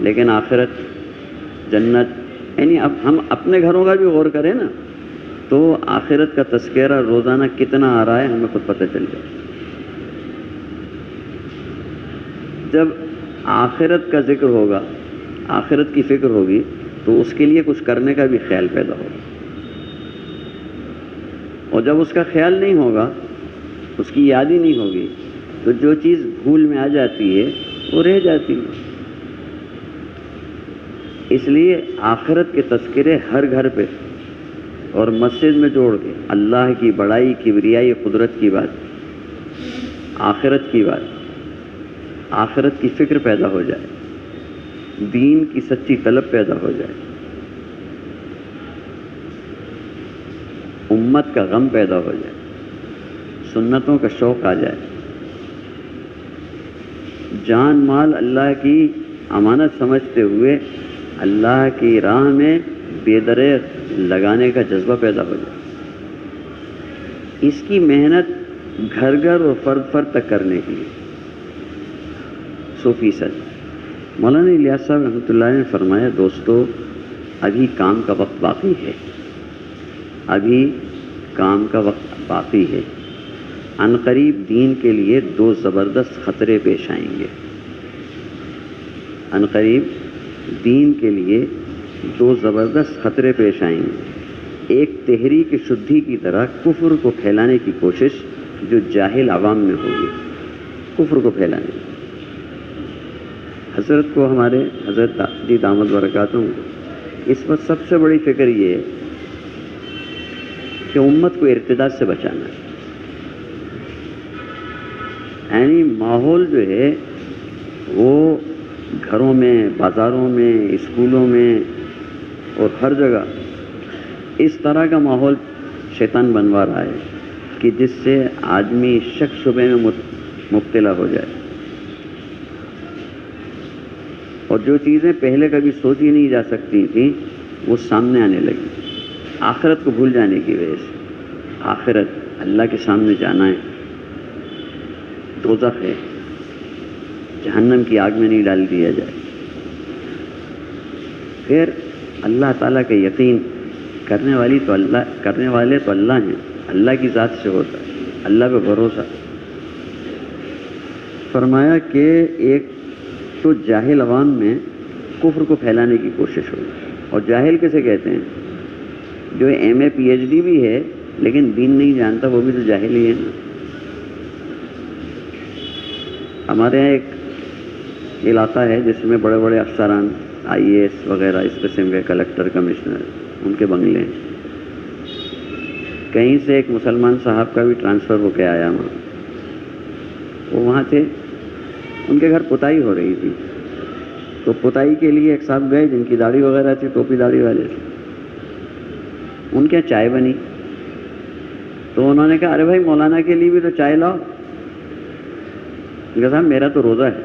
لیکن آخرت، جنت، یعنی اب ہم اپنے گھروں کا بھی غور کریں نا تو آخرت کا تذکرہ روزانہ کتنا آ رہا ہے ہمیں خود پتہ چل جائے۔ جب آخرت کا ذکر ہوگا، آخرت کی فکر ہوگی تو اس کے لیے کچھ کرنے کا بھی خیال پیدا ہوگا، اور جب اس کا خیال نہیں ہوگا، اس کی یاد ہی نہیں ہوگی، تو جو چیز بھول میں آ جاتی ہے وہ رہ جاتی ہے۔ اس لیے آخرت کے تذکرے ہر گھر پہ اور مسجد میں جوڑ کے اللہ کی بڑائی، کبریائی، قدرت کی بات، آخرت کی بات، آخرت کی فکر پیدا ہو جائے، دین کی سچی طلب پیدا ہو جائے، امت کا غم پیدا ہو جائے، سنتوں کا شوق آ جائے، جان مال اللہ کی امانت سمجھتے ہوئے اللہ کی راہ میں بے دریغ لگانے کا جذبہ پیدا ہو جائے، اس کی محنت گھر گھر اور فرد فرد تک کرنے کی۔ 100%۔ مولانا الیاس صاحب رحمۃ اللہ نے فرمایا، دوستو ابھی کام کا وقت باقی ہے، ابھی کام کا وقت باقی ہے۔ عنقریب دین کے لیے 2 زبردست خطرے پیش آئیں گے۔ عنقریب دین کے لیے 2 زبردست خطرے پیش آئیں گے۔ ایک تحریک شدھی کی طرح کفر کو پھیلانے کی کوشش جو جاہل عوام میں ہوگی، کفر کو پھیلانے۔ حضرت کو، ہمارے حضرت جی دامت برکاتہم، اس وقت سب سے بڑی فکر یہ ہے کہ امت کو ارتداد سے بچانا ہے۔ یعنی ماحول جو ہے وہ گھروں میں، بازاروں میں، اسکولوں میں اور ہر جگہ اس طرح کا ماحول شیطان بنوا رہا ہے کہ جس سے آدمی شک شبے میں مبتلا ہو جائے، اور جو چیزیں پہلے کبھی سوچی نہیں جا سکتی تھیں وہ سامنے آنے لگی، آخرت کو بھول جانے کی وجہ سے۔ آخرت، اللہ کے سامنے جانا ہے، دوزخ ہے، جہنم کی آگ میں نہیں ڈال دیا جائے۔ پھر اللہ تعالیٰ کا یقین کرنے والے تو اللہ ہیں، اللہ کی ذات سے ہوتا ہے، اللہ پہ بھروسہ۔ فرمایا کہ ایک تو جاہل عوام میں کفر کو پھیلانے کی کوشش ہوئی، اور جاہل کیسے کہتے ہیں؟ جو ایم اے پی ایچ ڈی بھی ہے لیکن دین نہیں جانتا، وہ بھی تو جاہل ہی ہے نا۔ ہمارے یہاں ایک علاقہ ہے جس میں بڑے بڑے افسران، آئی اے ایس وغیرہ اس قسم کے، کلکٹر، کمشنر، ان کے بنگلے ہیں۔ کہیں سے ایک مسلمان صاحب کا بھی ٹرانسفر ہو کے آیا وہاں، وہ وہاں تھے، ان کے گھر پتائی ہو رہی تھی، تو پتائی کے لیے ایک صاحب گئے جن کی داڑھی وغیرہ تھی، ٹوپی داڑھی والے تھے، ان کے چائے بنی، تو انہوں نے کہا ارے بھائی مولانا کے لیے بھی تو چائے لاؤ. کہا صاحب میرا تو روزہ ہے.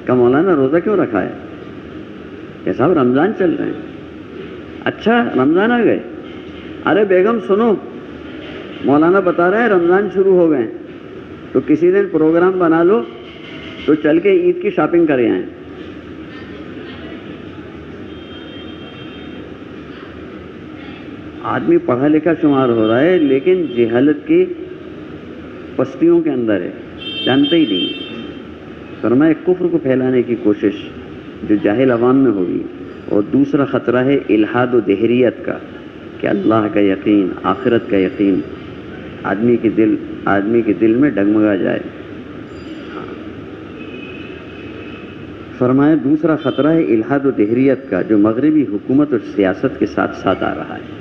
کہا مولانا روزہ کیوں رکھا ہے؟ کہ صاحب رمضان چل رہے ہیں. اچھا رمضان آ گئے؟ ارے بیگم سنو، مولانا بتا رہے ہیں رمضان شروع ہو گئے، تو کسی دن پروگرام بنا لو تو چل کے عید کی شاپنگ کرے آئیں. آدمی پڑھا لکھا شمار ہو رہا ہے لیکن جہالت کی پستیوں کے اندر ہے، جانتے ہی نہیں. فرمایا کفر کو پھیلانے کی کوشش جو جاہل عوام میں ہوگی. اور دوسرا خطرہ ہے الحاد و دہریت کا، کہ اللہ کا یقین، آخرت کا یقین آدمی کے دل میں ڈگمگا جائے. فرمایا دوسرا خطرہ ہے الحاد و دہریت کا جو مغربی حکومت اور سیاست کے ساتھ ساتھ آ رہا ہے.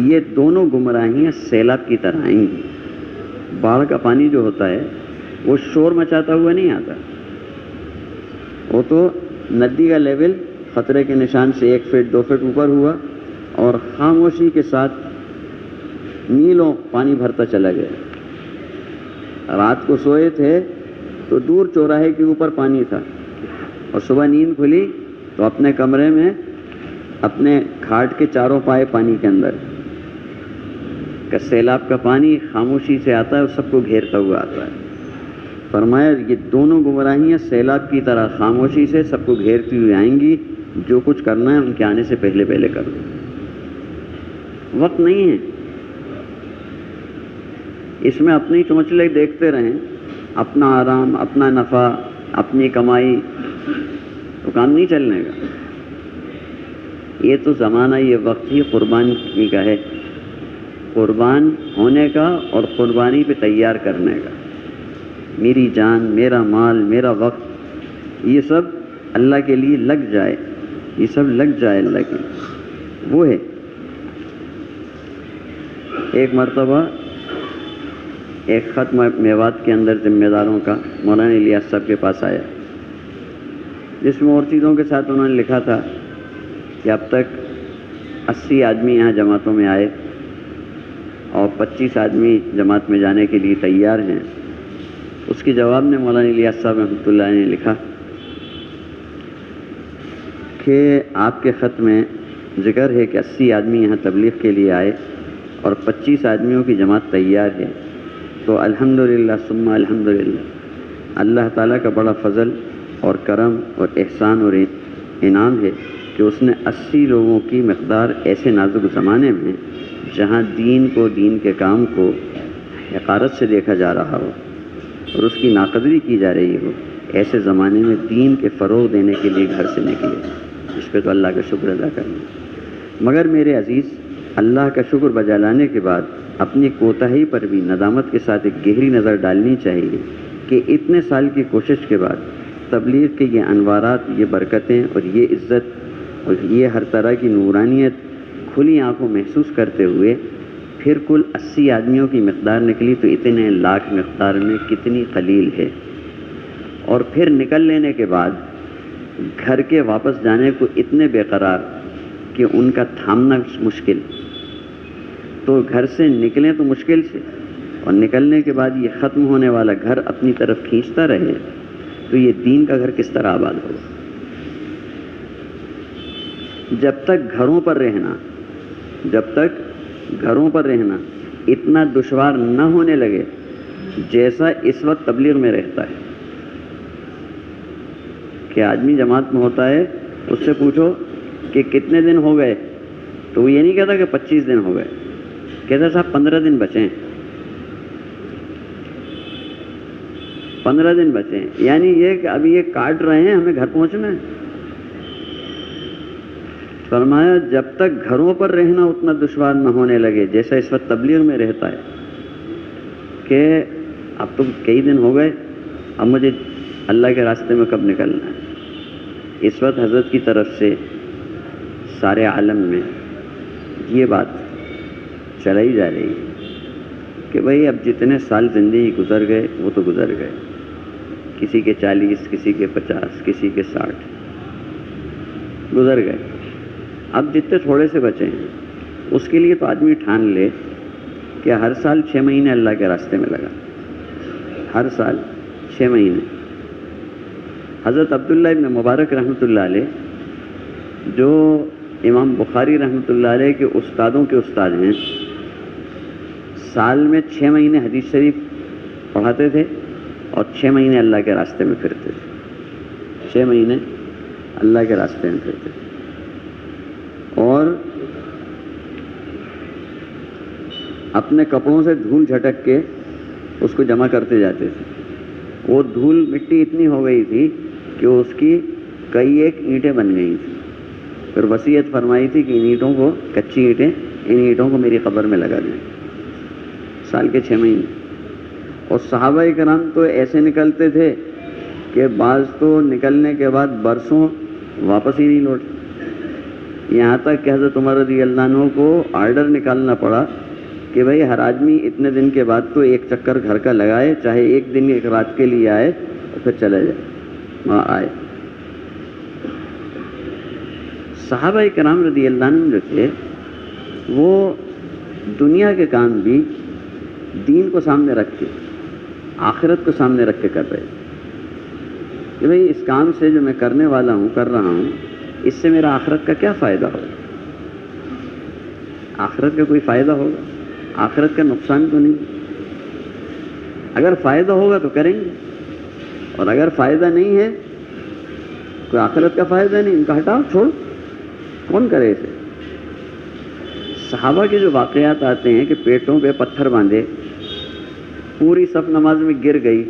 یہ دونوں گمراہیاں سیلاب کی طرح آئیں گی. باڑھ کا پانی جو ہوتا ہے وہ شور مچاتا ہوا نہیں آتا، وہ تو ندی کا لیول خطرے کے نشان سے 1 فٹ 2 فٹ اوپر ہوا اور خاموشی کے ساتھ میلوں پانی بھرتا چلا گیا. رات کو سوئے تھے تو دور چوراہے کے اوپر پانی تھا، اور صبح نیند کھلی تو اپنے کمرے میں اپنے کھاٹ کے چاروں پائے پانی کے اندر. کہ سیلاب کا پانی خاموشی سے آتا ہے اور سب کو گھیرتا ہوا آتا ہے. فرمایا یہ دونوں گمراہیاں سیلاب کی طرح خاموشی سے سب کو گھیرتی ہوئی آئیں گی. جو کچھ کرنا ہے ان کے آنے سے پہلے پہلے کر دو. وقت نہیں ہے اس میں اپنی چونچلے دیکھتے رہیں، اپنا آرام، اپنا نفع، اپنی کمائی، تو کام نہیں چلنے کا. یہ تو زمانہ، یہ وقت ہی قربانی کا ہے، قربان ہونے کا اور قربانی پہ تیار کرنے کا. میری جان، میرا مال، میرا وقت، یہ سب اللہ کے لیے لگ جائے، یہ سب لگ جائے اللہ کے. وہ ہے ایک مرتبہ ایک خط میوات کے اندر ذمہ داروں کا مولانا الیاس صاحب کے پاس آیا، جس میں اور چیزوں کے ساتھ انہوں نے لکھا تھا کہ اب تک 80 آدمی یہاں جماعتوں میں آئے اور 25 آدمی جماعت میں جانے کے لیے تیار ہیں. اس کے جواب میں مولانا الیاس صاحب رحمۃ اللہ نے لکھا کہ آپ کے خط میں ذکر ہے کہ 80 آدمی یہاں تبلیغ کے لیے آئے اور 25 آدمیوں کی جماعت تیار ہے. تو الحمدللہ ثم الحمدللہ، اللہ تعالیٰ کا بڑا فضل اور کرم اور احسان اور انعام ہے کہ اس نے 80 لوگوں کی مقدار ایسے نازک زمانے میں جہاں دین کو، دین کے کام کو حقارت سے دیکھا جا رہا ہو اور اس کی ناقدری کی جا رہی ہو، ایسے زمانے میں دین کے فروغ دینے کے لیے گھر سے نکلے. اس پہ تو اللہ کا شکر ادا کرنا. مگر میرے عزیز، اللہ کا شکر بجا لانے کے بعد اپنی کوتاہی پر بھی ندامت کے ساتھ ایک گہری نظر ڈالنی چاہیے کہ اتنے سال کی کوشش کے بعد تبلیغ کے یہ انوارات، یہ برکتیں اور یہ عزت اور یہ ہر طرح کی نورانیت کھلی آنکھوں محسوس کرتے ہوئے پھر کل 80 آدمیوں کی مقدار نکلی تو اتنے لاکھ مقدار میں کتنی قلیل ہے. اور پھر نکل لینے کے بعد گھر کے واپس جانے کو اتنے بے قرار کہ ان کا تھامنا مشکل. تو گھر سے نکلیں تو مشکل سے، اور نکلنے کے بعد یہ ختم ہونے والا گھر اپنی طرف کھینچتا رہے تو یہ دین کا گھر کس طرح آباد ہوگا؟ جب تک گھروں پر رہنا اتنا دشوار نہ ہونے لگے جیسا اس وقت تبلیغ میں رہتا ہے. کہ آدمی جماعت میں ہوتا ہے، اس سے پوچھو کہ کتنے دن ہو گئے، تو وہ یہ نہیں کہتا کہ 25 دن ہو گئے، کہتا صاحب 15 دن بچے ہیں. 15 دن بچے ہیں، یعنی یہ کہ ابھی یہ کاٹ رہے ہیں، ہمیں گھر پہنچنا ہے. فرمایا جب تک گھروں پر رہنا اتنا دشوار نہ ہونے لگے جیسا اس وقت تبلیغ میں رہتا ہے کہ اب تو کئی دن ہو گئے، اب مجھے اللہ کے راستے میں کب نکلنا ہے. اس وقت حضرت کی طرف سے سارے عالم میں یہ بات چلائی جا رہی ہے کہ بھئی اب جتنے سال زندگی گزر گئے وہ تو گزر گئے، کسی کے 40، کسی کے 50، کسی کے 60 گزر گئے. اب جتنے تھوڑے سے بچے ہیں اس کے لیے تو آدمی ٹھان لے کہ ہر سال 6 مہینے اللہ کے راستے میں لگا، ہر سال 6 مہینے۔ حضرت عبداللہ ابن مبارک رحمۃ اللہ علیہ، جو امام بخاری رحمۃ اللہ علیہ کے استادوں کے استاد ہیں، سال میں 6 مہینے حدیث شریف پڑھاتے تھے اور 6 مہینے اللہ کے راستے میں پھرتے تھے، 6 مہینے اللہ کے راستے میں پھرتے تھے۔ اور اپنے کپڑوں سے دھول جھٹک کے اس کو جمع کرتے جاتے تھے۔ وہ دھول مٹی اتنی ہو گئی تھی کہ اس کی کئی ایک اینٹیں بن گئی تھیں۔ پھر وصیت فرمائی تھی کہ ان اینٹوں کو، کچی اینٹیں، ان اینٹوں کو میری قبر میں لگا دیں، سال کے 6 مہینے۔ اور صحابہ کرام تو ایسے نکلتے تھے کہ بعض تو نکلنے کے بعد برسوں واپس ہی نہیں لوٹے، یہاں تک کہ حضرت عمر رضی اللہ عنہ کو آرڈر نکالنا پڑا کہ بھئی ہر آدمی اتنے دن کے بعد تو ایک چکر گھر کا لگائے، چاہے ایک دن ایک رات کے لیے آئے اور پھر چلے جائے، وہاں آئے۔ صحابہ کرام رضی اللہ عنہ جو تھے وہ دنیا کے کام بھی دین کو سامنے رکھ کے، آخرت کو سامنے رکھ کے کر رہے کہ بھئی اس کام سے جو میں کرنے والا ہوں، کر رہا ہوں، اس سے میرا آخرت کا کیا فائدہ ہوگا؟ آخرت کا کوئی فائدہ ہوگا؟ آخرت کا نقصان تو نہیں؟ اگر فائدہ ہوگا تو کریں گے، اور اگر فائدہ نہیں ہے، کوئی آخرت کا فائدہ نہیں، ان کا ہٹاؤ، چھوڑ، کون کرے اسے؟ صحابہ کے جو واقعات آتے ہیں کہ پیٹوں پہ پتھر باندھے، پوری صف نماز میں گر گئی،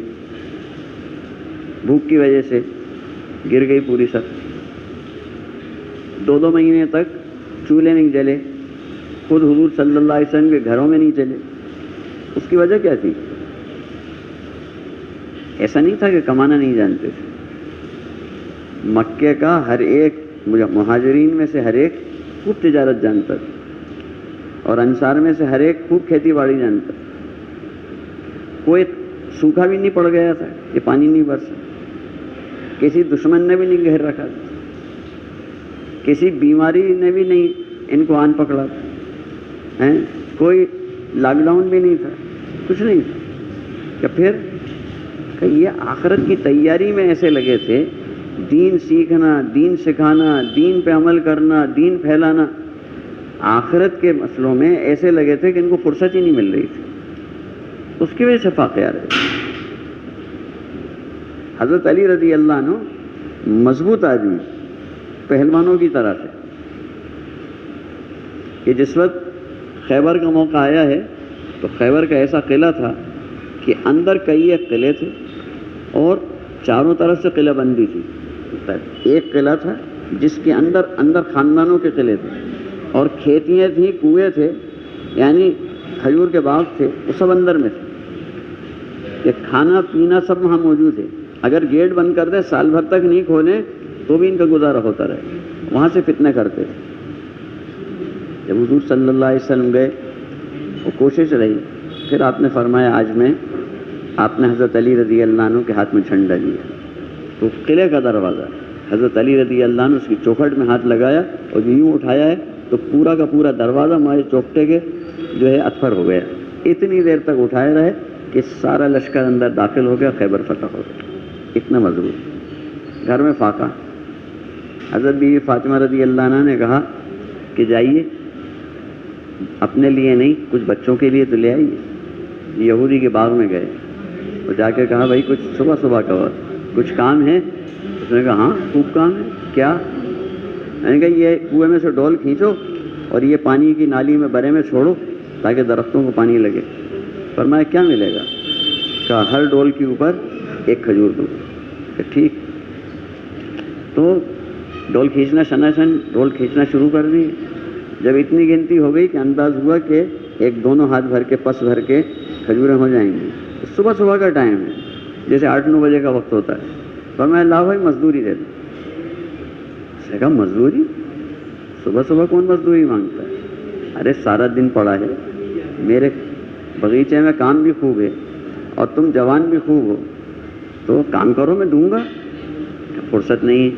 بھوک کی وجہ سے گر گئی پوری صف، 2 مہینے تک چولہے نہیں جلے، خود حضور صلی اللہ علیہ وسلم کے گھروں میں نہیں چلے۔ اس کی وجہ کیا تھی؟ ایسا نہیں تھا کہ کمانا نہیں جانتے تھے، مکے کا ہر ایک مہاجرین میں سے ہر ایک خوب تجارت جانتا تھا، اور انصار میں سے ہر ایک خوب کھیتی باڑی جانتا تھا۔ کوئی سوکھا بھی نہیں پڑ گیا تھا کہ پانی نہیں برسا، کسی دشمن نے بھی نہیں گھیر رکھا تھا، کسی بیماری نے بھی نہیں ان کو آن پکڑا تھا، کوئی لاک ڈاؤن بھی نہیں تھا، کچھ نہیں تھا۔ کہ پھر کہ یہ آخرت کی تیاری میں ایسے لگے تھے، دین سیکھنا، دین سکھانا، دین پہ عمل کرنا، دین پھیلانا، آخرت کے مسئلوں میں ایسے لگے تھے کہ ان کو فرصت ہی نہیں مل رہی تھی۔ اس کی وجہ سے فاقے آ رہے تھے۔ حضرت علی رضی اللہ عنہ مضبوط آدمی، پہلوانوں کی طرح سے، کہ جس وقت خیبر کا موقع آیا ہے تو خیبر کا ایسا قلعہ تھا کہ اندر کئی ایک قلعے تھے اور چاروں طرف سے قلعہ بندی تھی۔ ایک قلعہ تھا جس کے اندر خاندانوں کے قلعے تھے، اور کھیتیاں تھیں، کنویں تھے، یعنی کھجور کے باغ تھے، وہ سب اندر میں تھے، کہ کھانا پینا سب وہاں موجود ہے۔ اگر گیٹ بند کر دیں، سال بھر تک نہیں کھولیں تو بھی ان کا گزارا ہوتا رہے، وہاں سے فتنہ کرتے تھے۔ جب حضور صلی اللہ علیہ وسلم گئے، وہ کوشش رہی، پھر آپ نے فرمایا آپ نے حضرت علی رضی اللہ عنہ کے ہاتھ میں جھنڈا لیا، تو قلعے کا دروازہ حضرت علی رضی اللہ عنہ اس کی چوکھٹ میں ہاتھ لگایا اور یوں اٹھایا ہے تو پورا کا پورا دروازہ ہمارے چوکٹے کے جو ہے اتفر ہو گیا۔ اتنی دیر تک اٹھائے رہے کہ سارا لشکر اندر داخل ہو گیا، خیبر فتح ہو گیا، اتنا مضبوط۔ گھر میں فاقہ۔ حضرت بیوی فاطمہ رضی اللہ عنہ نے کہا کہ جائیے، اپنے لیے نہیں، کچھ بچوں کے لیے تو لے آئیے۔ یہودی کے باغ میں گئے اور جا کے کہا بھائی کچھ صبح کا وقت کچھ کام ہے؟ اس نے کہا ہاں خوب کام ہے۔ کیا؟ میں نے کہا یہ کنویں میں سے ڈول کھینچو اور یہ پانی کی نالی میں برے میں چھوڑو تاکہ درختوں کو پانی لگے۔ فرمایا کیا ملے گا؟ کہا ہر ڈول کے اوپر ایک کھجور دوں۔ کہ ٹھیک۔ تو ڈول کھینچنا ڈول کھینچنا شروع کر دی۔ جب اتنی گنتی ہو گئی کہ انداز ہوا کہ ایک دونوں ہاتھ بھر کے پس بھر کے کھجوریں ہو جائیں گی۔ صبح کا ٹائم ہے، جیسے 8-9 بجے کا وقت ہوتا ہے۔ فرمایا لاؤ بھائی مزدوری دے دو۔ اس نے کہا مزدوری؟ صبح کون مزدوری مانگتا ہے؟ ارے سارا دن پڑا ہے، میرے بغیچے میں کام بھی خوب ہے اور تم جوان بھی خوب ہو، تو کام کرو، میں دوں گا۔ فرصت نہیں۔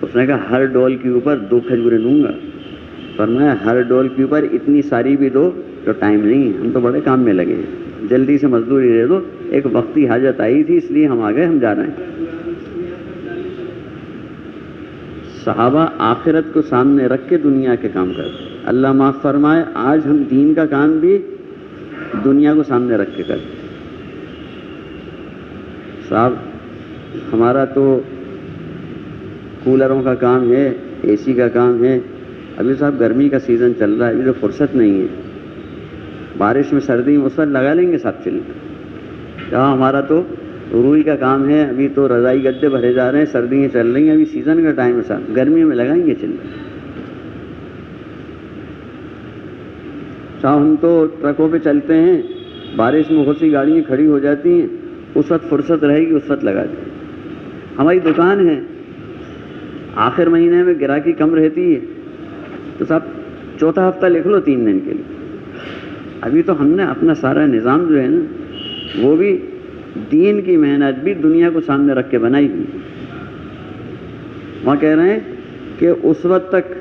اس نے کہا ہر ڈول کے اوپر 2 کھجوریں دوں گا۔ فرمایا ہر ڈول کے اوپر اتنی ساری بھی دو جو ٹائم نہیں ہے، ہم تو بڑے کام میں لگے ہیں، جلدی سے مزدوری دے دو، ایک وقتی حاجت آئی تھی اس لیے ہم آ گئے، ہم جا رہے ہیں۔ صحابہ آخرت کو سامنے رکھ کے دنیا کے کام کرتے ہیں۔ اللہ معاف فرمائے، آج ہم دین کا کام بھی دنیا کو سامنے رکھ کے کرتے ہیں۔ صاحب ہمارا تو کولروں کا کام ہے، اے سی کا کام ہے، ابھی صاحب گرمی کا سیزن چل رہا ہے، ابھی تو فرصت نہیں ہے، بارش میں سردی میں اس وقت لگا لیں گے صاحب چل کہاں، ہمارا تو روئی کا کام ہے، ابھی تو رضائی گدے بھرے جا رہے ہیں، سردیاں چل رہی ہیں، ابھی سیزن کا ٹائم ہے صاحب، گرمی میں لگائیں گے چل۔ صاحب ہم تو ٹرکوں پہ چلتے ہیں، بارش میں بہت سی گاڑیاں کھڑی ہو جاتی ہیں، اس وقت فرصت رہے گی اس وقت لگا دیں۔ ہماری دکان ہے، آخر مہینے میں گراہکی کم رہتی ہے تو صاحب چوتھا ہفتہ لکھ لو 3 دن کے لیے۔ ابھی تو ہم نے اپنا سارا نظام جو ہے نا، وہ بھی دین کی محنت بھی دنیا کو سامنے رکھ کے بنائی ہوئی۔ وہاں کہہ رہے ہیں کہ اس وقت تک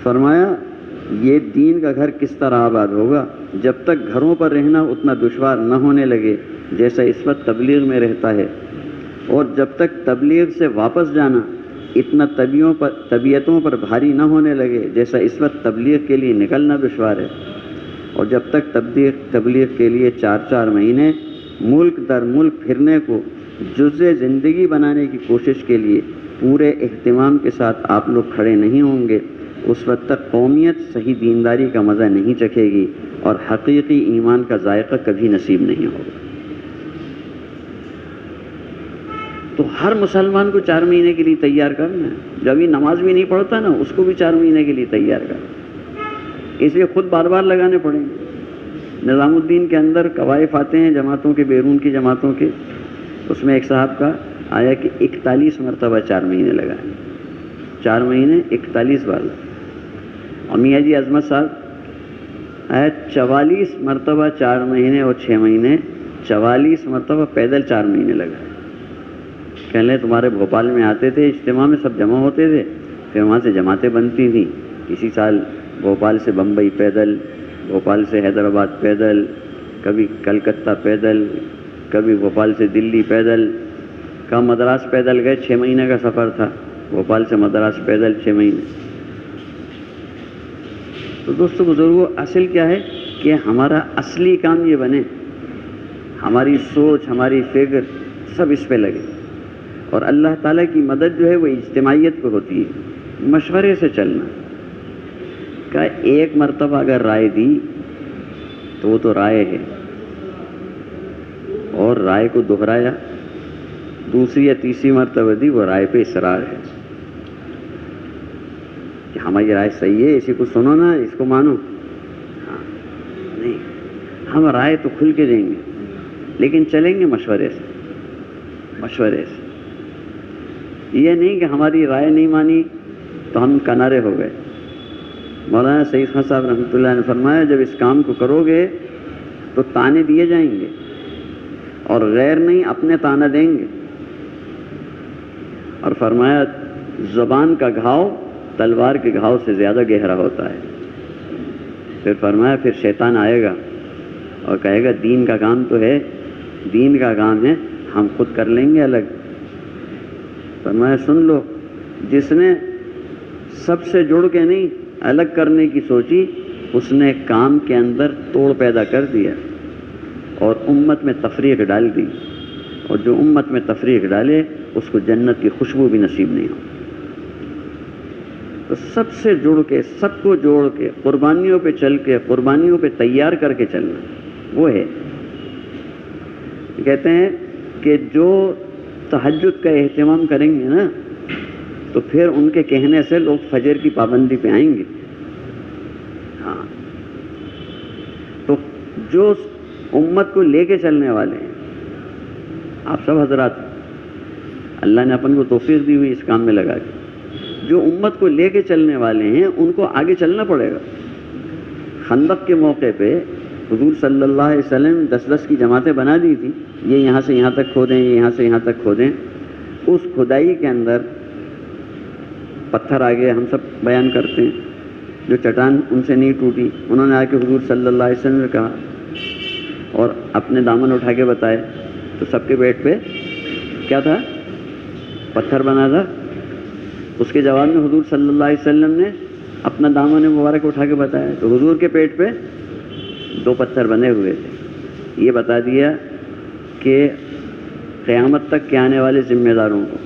فرمایا یہ دین کا گھر کس طرح آباد ہوگا جب تک گھروں پر رہنا اتنا دشوار نہ ہونے لگے جیسا اس وقت تبلیغ میں رہتا ہے، اور جب تک تبلیغ سے واپس جانا اتنا طبیعتوں پر بھاری نہ ہونے لگے جیسا اس وقت تبلیغ کے لیے نکلنا دشوار ہے، اور جب تک تبلیغ کے لیے 4 مہینے ملک در ملک پھرنے کو جزء زندگی بنانے کی کوشش کے لیے پورے اہتمام کے ساتھ آپ لوگ کھڑے نہیں ہوں گے، اس وقت تک قومیت صحیح دینداری کا مزہ نہیں چکھے گی اور حقیقی ایمان کا ذائقہ کبھی نصیب نہیں ہوگا۔ تو ہر مسلمان کو 4 مہینے کے لیے تیار کرنا ہے، جو ابھی نماز بھی نہیں پڑھتا نا اس کو بھی 4 مہینے کے لیے تیار کرنا، اس لیے خود بار بار لگانے پڑیں گے۔ نظام الدین کے اندر قوائف آتے ہیں جماعتوں کے، بیرون کی جماعتوں کے، اس میں ایک صاحب کا آیا کہ 41 مرتبہ 4 مہینے لگائیں، 4 مہینے 41 بار لگائیں۔ اور میاں جی عظمت صاحب آیا 44 مرتبہ 4 مہینے اور 6 مہینے، 44 مرتبہ پیدل 4 مہینے لگائے۔ کہنے تمہارے بھوپال میں آتے تھے، اجتماع میں سب جمع ہوتے تھے، پھر وہاں سے جماعتیں بنتی تھیں، کسی سال بھوپال سے بمبئی پیدل، بھوپال سے حیدرآباد پیدل، کبھی کلکتہ پیدل، کبھی بھوپال سے دلی پیدل، کہاں مدراس پیدل گئے، 6 مہینے کا سفر تھا، بھوپال سے مدراس پیدل 6 مہینے۔ تو دوستو بزرگوں، اصل کیا ہے کہ ہمارا اصلی کام یہ بنے، ہماری سوچ، ہماری فکر سب اس پہ لگے، اور اللہ تعالیٰ کی مدد جو ہے وہ اجتماعیت پہ ہوتی ہے، مشورے سے چلنا۔ کہ ایک مرتبہ اگر رائے دی تو وہ تو رائے ہے، اور رائے کو دہرایا، دوسری یا تیسری مرتبہ دی، وہ رائے پہ اصرار ہے کہ ہماری رائے صحیح ہے، اسی کو سنو نا، اس کو مانو۔ ہاں نہیں، ہم رائے تو کھل کے دیں گے لیکن چلیں گے مشورے سے، مشورے سے۔ یہ نہیں کہ ہماری رائے نہیں مانی تو ہم کنارے ہو گئے۔ مولانا سعید خان صاحب رحمۃ اللہ نے فرمایا جب اس کام کو کرو گے تو تانے دیے جائیں گے، اور غیر نہیں اپنے تانا دیں گے، اور فرمایا زبان کا گھاؤ تلوار کے گھاؤ سے زیادہ گہرا ہوتا ہے۔ پھر فرمایا پھر شیطان آئے گا اور کہے گا دین کا کام تو ہے، دین کا کام ہے، ہم خود کر لیں گے الگ۔ فرمایا سن لو، جس نے سب سے جڑ کے نہیں الگ کرنے کی سوچی، اس نے کام کے اندر توڑ پیدا کر دیا اور امت میں تفریق ڈال دی، اور جو امت میں تفریق ڈالے اس کو جنت کی خوشبو بھی نصیب نہیں ہو۔ تو سب سے جڑ کے، سب کو جوڑ کے، قربانیوں پہ چل کے، قربانیوں پہ تیار کر کے چلنا، وہ ہے۔ کہتے ہیں کہ جو تہجد کا اہتمام کریں گے نا تو پھر ان کے کہنے سے لوگ فجر کی پابندی پہ آئیں گے۔ ہاں، تو جو امت کو لے کے چلنے والے ہیں، آپ سب حضرات، اللہ نے اپن کو توفیق دی ہوئی اس کام میں لگا کے، جو امت کو لے کے چلنے والے ہیں ان کو آگے چلنا پڑے گا۔ خندق کے موقع پہ حضور صلی اللہ علیہ وسلم 10 کی جماعتیں بنا دی تھی، یہ یہاں سے یہاں تک کھودیں، یہ یہاں سے یہاں تک کھودیں۔ اس کھدائی کے اندر پتھر آگے ہم سب بیان کرتے ہیں، جو چٹان ان سے نہیں ٹوٹی، انہوں نے آ کے حضور صلی اللہ علیہ وسلم نے کہا اور اپنے دامن اٹھا کے بتائے، تو سب کے پیٹ پہ کیا تھا؟ پتھر بنا تھا۔ اس کے جواب میں حضور صلی اللہ علیہ وسلم نے اپنا دامن مبارک اٹھا کے بتایا، تو حضور کے پیٹ پہ 2 پتھر بنے ہوئے تھے۔ یہ بتا دیا کہ قیامت تک کے آنے والے ذمہ داروں کو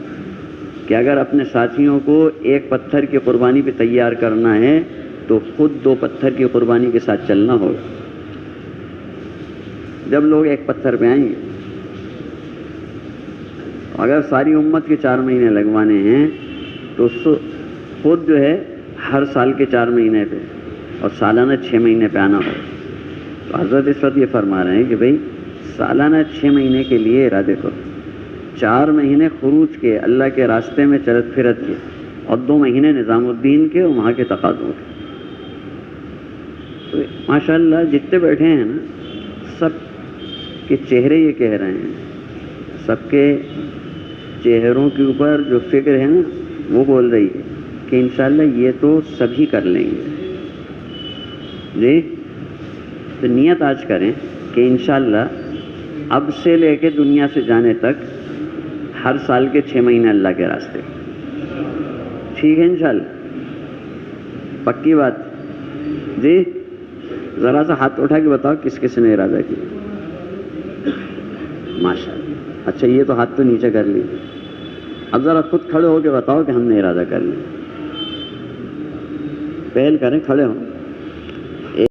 کہ اگر اپنے ساتھیوں کو ایک پتھر کی قربانی پہ تیار کرنا ہے تو خود 2 پتھر کی قربانی کے ساتھ چلنا ہوگا۔ جب لوگ ایک پتھر پہ آئیں گے، اگر ساری امت کے 4 مہینے لگوانے ہیں تو خود جو ہے ہر سال کے 4 مہینے پہ اور سالانہ 6 مہینے پہ آنا ہوگا۔ تو حضرت اس وقت یہ فرما رہے ہیں کہ بھئی سالانہ 6 مہینے کے لیے ارادے کرو، 4 مہینے خروج کے، اللہ کے راستے میں چلت پھرت کے، اور 2 مہینے نظام الدین کے اور وہاں کے تقاضوں کے۔ تو ماشاءاللہ جتنے بیٹھے ہیں نا، سب کے چہرے یہ کہہ رہے ہیں، سب کے چہروں کے اوپر جو فکر ہے نا وہ بول رہی ہے کہ انشاءاللہ یہ تو سبھی کر لیں گے۔ جی تو نیت آج کریں کہ انشاءاللہ اب سے لے کے دنیا سے جانے تک ہر سال کے 6 مہینے اللہ کے راستے۔ ٹھیک ہے انشاءاللہ، پکی بات؟ جی ذرا سا ہاتھ اٹھا کے بتاؤ کس کس نے ارادہ کیا؟ ماشاءاللہ۔ اچھا یہ تو ہاتھ تو نیچے کر لی، اب ذرا خود کھڑے ہو کے بتاؤ کہ ہم نے ارادہ کر لیا۔ پہل کریں، کھڑے ہوں۔